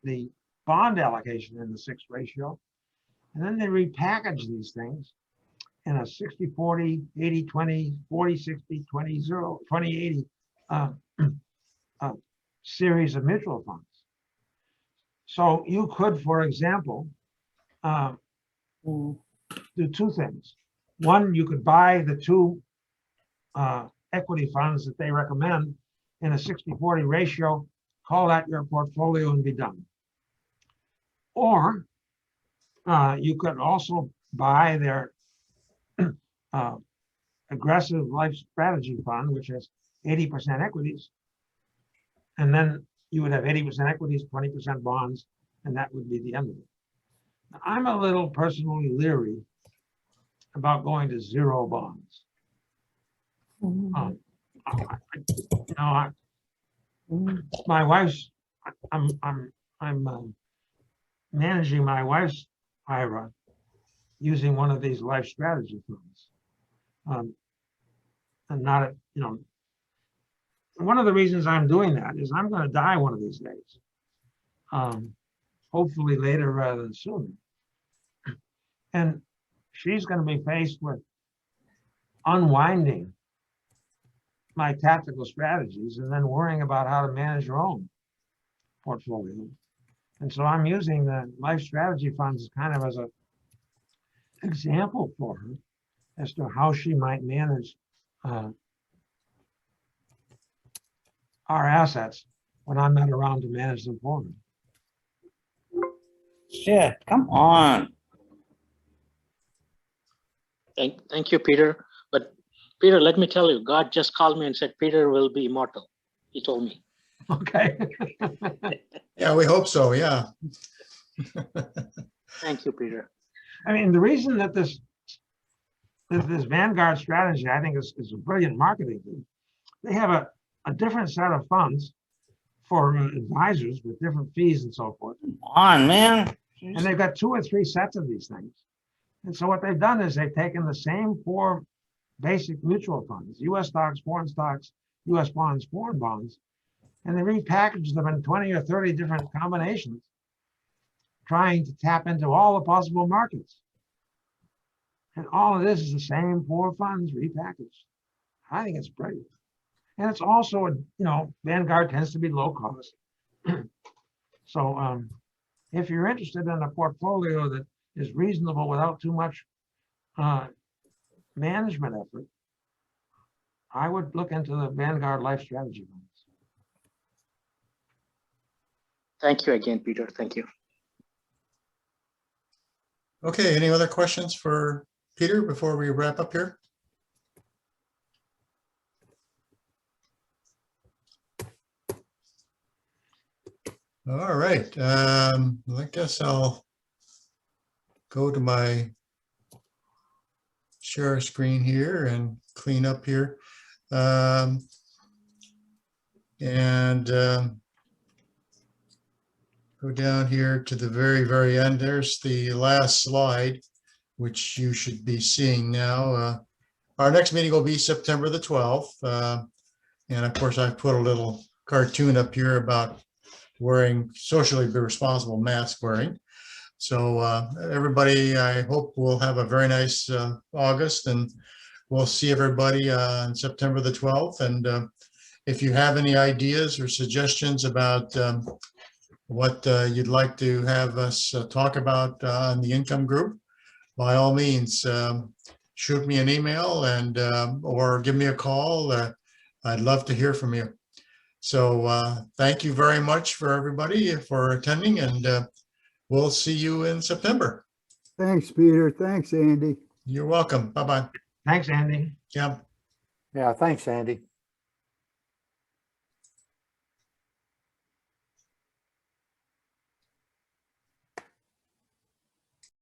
the bond allocation in the fixed ratio. And then they repackage these things in a 60-40, 80-20, 40-60, 20-0, 20-80 series of mutual funds. So you could, for example, do two things. One, you could buy the two equity funds that they recommend in a 60-40 ratio, call that your portfolio and be done. Or you could also buy their aggressive life strategy fund, which has 80% equities. And then you would have 80% equities, 20% bonds, and that would be the end of it. Now, I'm a little personally leery about going to zero bonds. My wife's, I'm managing my wife's IRA using one of these life strategy funds. And not, one of the reasons I'm doing that is I'm going to die one of these days. Hopefully later rather than sooner. And she's going to be faced with unwinding my tactical strategies and then worrying about how to manage her own portfolio. And so I'm using the life strategy funds kind of as an example for her as to how she might manage our assets when I'm not around to manage them for her. Shit, come on. Thank you, Peter. But Peter, let me tell you, God just called me and said, Peter will be immortal. He told me. Okay. Yeah, we hope so. Yeah. Thank you, Peter. I mean, the reason that this Vanguard strategy, I think, is a brilliant marketing thing. They have a different set of funds for advisors with different fees and so forth. Come on, man. And they've got 2 or 3 sets of these things. And so what they've done is they've taken the same 4 basic mutual funds, US stocks, US bonds, foreign bonds, and they repackaged them in 20 or 30 different combinations, trying to tap into all the possible markets. And all of this is the same 4 funds repackaged. I think it's brilliant. And it's also, Vanguard tends to be low cost. So if you're interested in a portfolio that is reasonable without too much management effort, I would look into the Vanguard Life Strategy funds. Thank you again, Peter. Thank you. Okay, any other questions for Peter before we wrap up here? All right, I guess I'll go to my share screen here and clean up here. Go down here to the very, very end. There's the last slide, which you should be seeing now. Our next meeting will be September the 12th. And of course, I've put a little cartoon up here about wearing socially responsible mask wearing. So everybody, I hope will have a very nice August, and we'll see everybody on September the 12th. And if you have any ideas or suggestions about what you'd like to have us talk about on the income group, by all means, shoot me an email and or give me a call. I'd love to hear from you. So thank you very much for everybody for attending, and we'll see you in September. Thanks, Peter. Thanks, Andy. You're welcome. Bye-bye. Thanks, Andy. Yeah. Yeah, thanks, Andy.